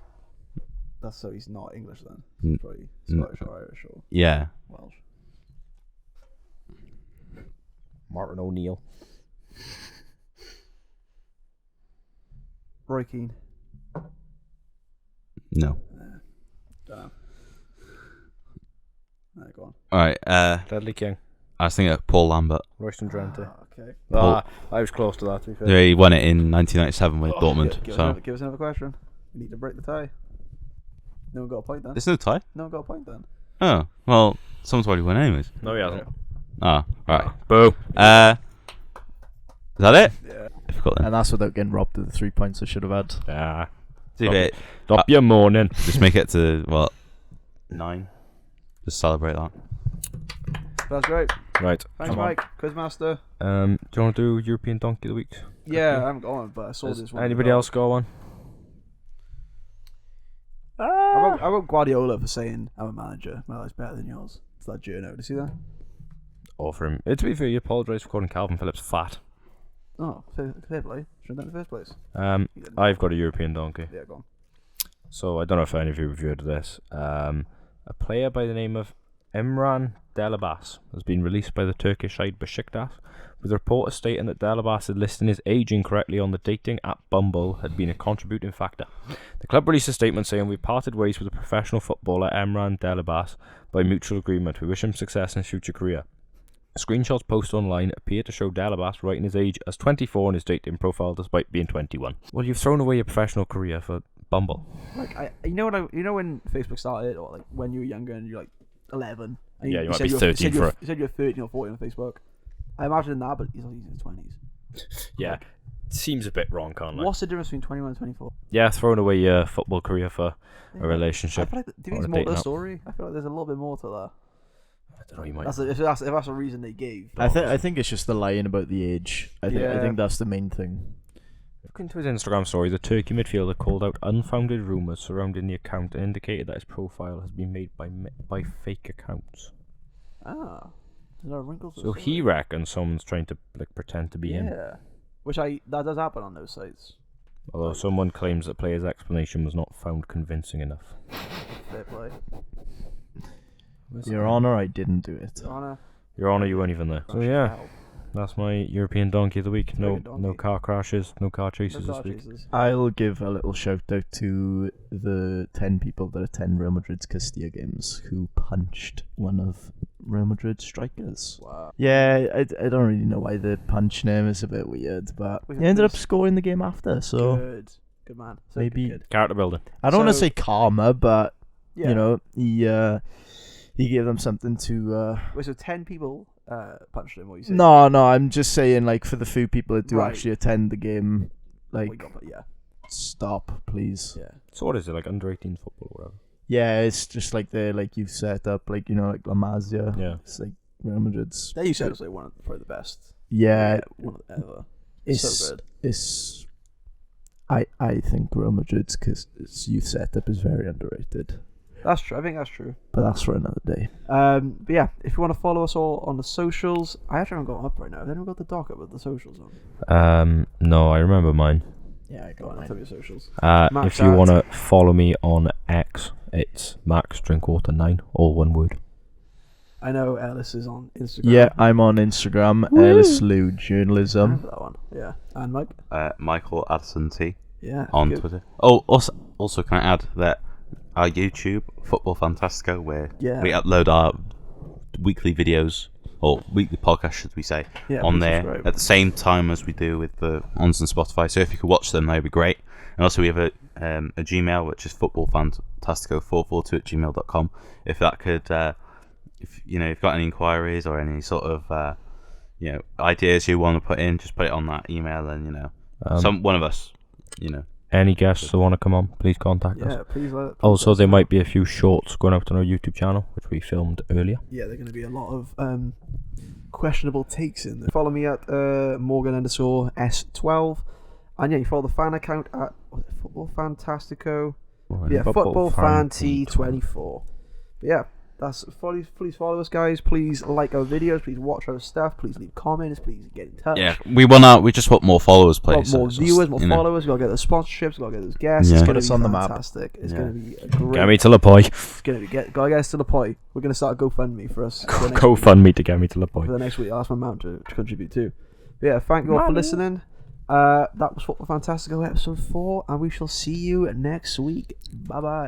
That's so he's not English then. Mm. He's probably Scottish or Irish or Yeah. Welsh. Martin O'Neill. Roy Keane. No. Damn. Go on. All right. Dudley King. I was thinking of Paul Lambert. Royston Drenthe. Okay. I was close to that, to be fair. Yeah, he won it in 1997 with Dortmund. Give us another question. We need to break the tie. No one got a point then. There's no tie. No one got a point then. Oh well, someone's already won anyways. No, he hasn't. Ah, right. Boo. Is that it? Yeah. Difficult then. And that's without getting robbed of the 3 points I should have had. Yeah. Do it. Stop your mourning. Just make it to what? 9. Just celebrate that. That's great. Right. Thanks, Mike. Quizmaster. Do you want to do European Donkey of the Week? Yeah, I haven't got one, but I saw this one. Anybody else got one? I wrote Guardiola for saying I'm a manager. My life's better than yours. It's that journo. Did you see that? Or for him. To be fair, you apologise for calling Calvin Phillips fat. Oh, fair play. Should have done it in the first place. I've got a European Donkey. Yeah, go on. So I don't know if any of you have heard of this. A player by the name of Imran Delabas has been released by the Turkish side Besiktas, with reports stating that Delabas had listed his age incorrectly on the dating app Bumble had been a contributing factor. The club released a statement saying, "We parted ways with the professional footballer Imran Delabas by mutual agreement. We wish him success in his future career." Screenshots posted online appear to show Delabas writing his age as 24 on his dating profile despite being 21. Well, you've thrown away your professional career for Bumble. Like you know when Facebook started, or like when you were younger and you're like 11. And Yeah, you might said be you're- 13 for it. You said you're 13 or 14 on Facebook. I imagine that, but he's only in his 20s. Yeah, seems a bit wrong, can't it? What's the difference between 21 and 24? Yeah, throwing away your football career for Yeah. a relationship. I feel like, do you think or there's a more to dating the app. story? I feel like there's a little bit more to that. I don't know, you might. If that's a reason they gave. I think it's just the lying about the age. I Yeah. think that's the main thing. Looking to his Instagram story, the Turkey midfielder called out unfounded rumours surrounding the account and indicated that his profile has been made by fake accounts. There's no wrinkles. to the So story. he reckons someone's trying to pretend to be him. Yeah. That does happen on those sites. Although someone claims that player's explanation was not found convincing enough. Fair play. Your Honour, I didn't do it. Your Honour, you weren't even there. So yeah, that's my European Donkey of the Week. No car crashes, no car chases this week. I'll give a little shout out to the 10 people that attend Real Madrid's Castilla games who punched one of Real Madrid's strikers. Wow. Yeah, I don't really know why they're punching him. It's a bit weird, but he ended up scoring the game after, so Good man. So maybe good. Character building. I don't want to So- say karma, but Yeah. you know, he gave them something to. Wait, so 10 people punched him, what you say? No, I'm just saying, like, for the few people that do Right. actually attend the game, like, Yeah. stop, please. Yeah. So what is it, like under 18 football or whatever? Yeah, it's just like they're like you've set up, like, you know, like La Masia. Yeah. It's like Real Madrid's. They used to say one of probably the best. Yeah, One of the ever. it's so good. It's. I think Real Madrid's youth setup is very underrated, That's true. I think that's true. but that's for another day. But yeah, if you want to follow us all on the socials, I actually haven't got them up right now. Have anyone got the doc up with the socials on? No, I remember mine. Yeah, I Go on, tell me your socials. If Max you at- want to follow me on X, it's Max Drinkwater9, all one word. I know Ellis is on Instagram. Yeah, I'm on Instagram. Woo! Ellis Lou I Journalism. remember that one. Yeah. And Mike? Michael Addison T Yeah. on good. Twitter. Oh, also can I add that our YouTube, Football Fantastico, where Yeah. we upload our weekly videos, or weekly podcast, should we say, Yeah, on please there subscribe. at the same time as we do with the ons on Spotify. So if you could watch them, that would be great. And also we have a Gmail, which is footballfantastico442@gmail.com. If that could, if you've got any inquiries or any sort of ideas you want to put in, just put it on that email, and one of us, Any guests who want to come on, please contact us. Yeah, please let Also, us there know. might be a few shorts going out on our YouTube channel, which we filmed earlier. Yeah, there are going to be a lot of questionable takes in there. Follow me at Morgan_S12. And yeah, you follow the fan account at was it Football Fantastico? Well, Yeah, Football Fan T24. But yeah, that's please follow us, guys. Please like our videos. Please watch our stuff. Please leave comments. Please get in touch. Yeah, we just want more followers, please. More viewers, more followers. We've got to get those sponsorships. We've got to get those guests. Yeah. It's Put going to us be on the map. fantastic. It's going to be a great. Get me to Lapoy. It's going to be gotta get us to the point. We're going to start a GoFundMe for us. for the next Go week. fund me to get me to For Lapoy. the next week. I'll ask my mum to contribute too. But yeah, thank you all for listening. That was Football Fantastico episode 4, and we shall see you next week. Bye bye.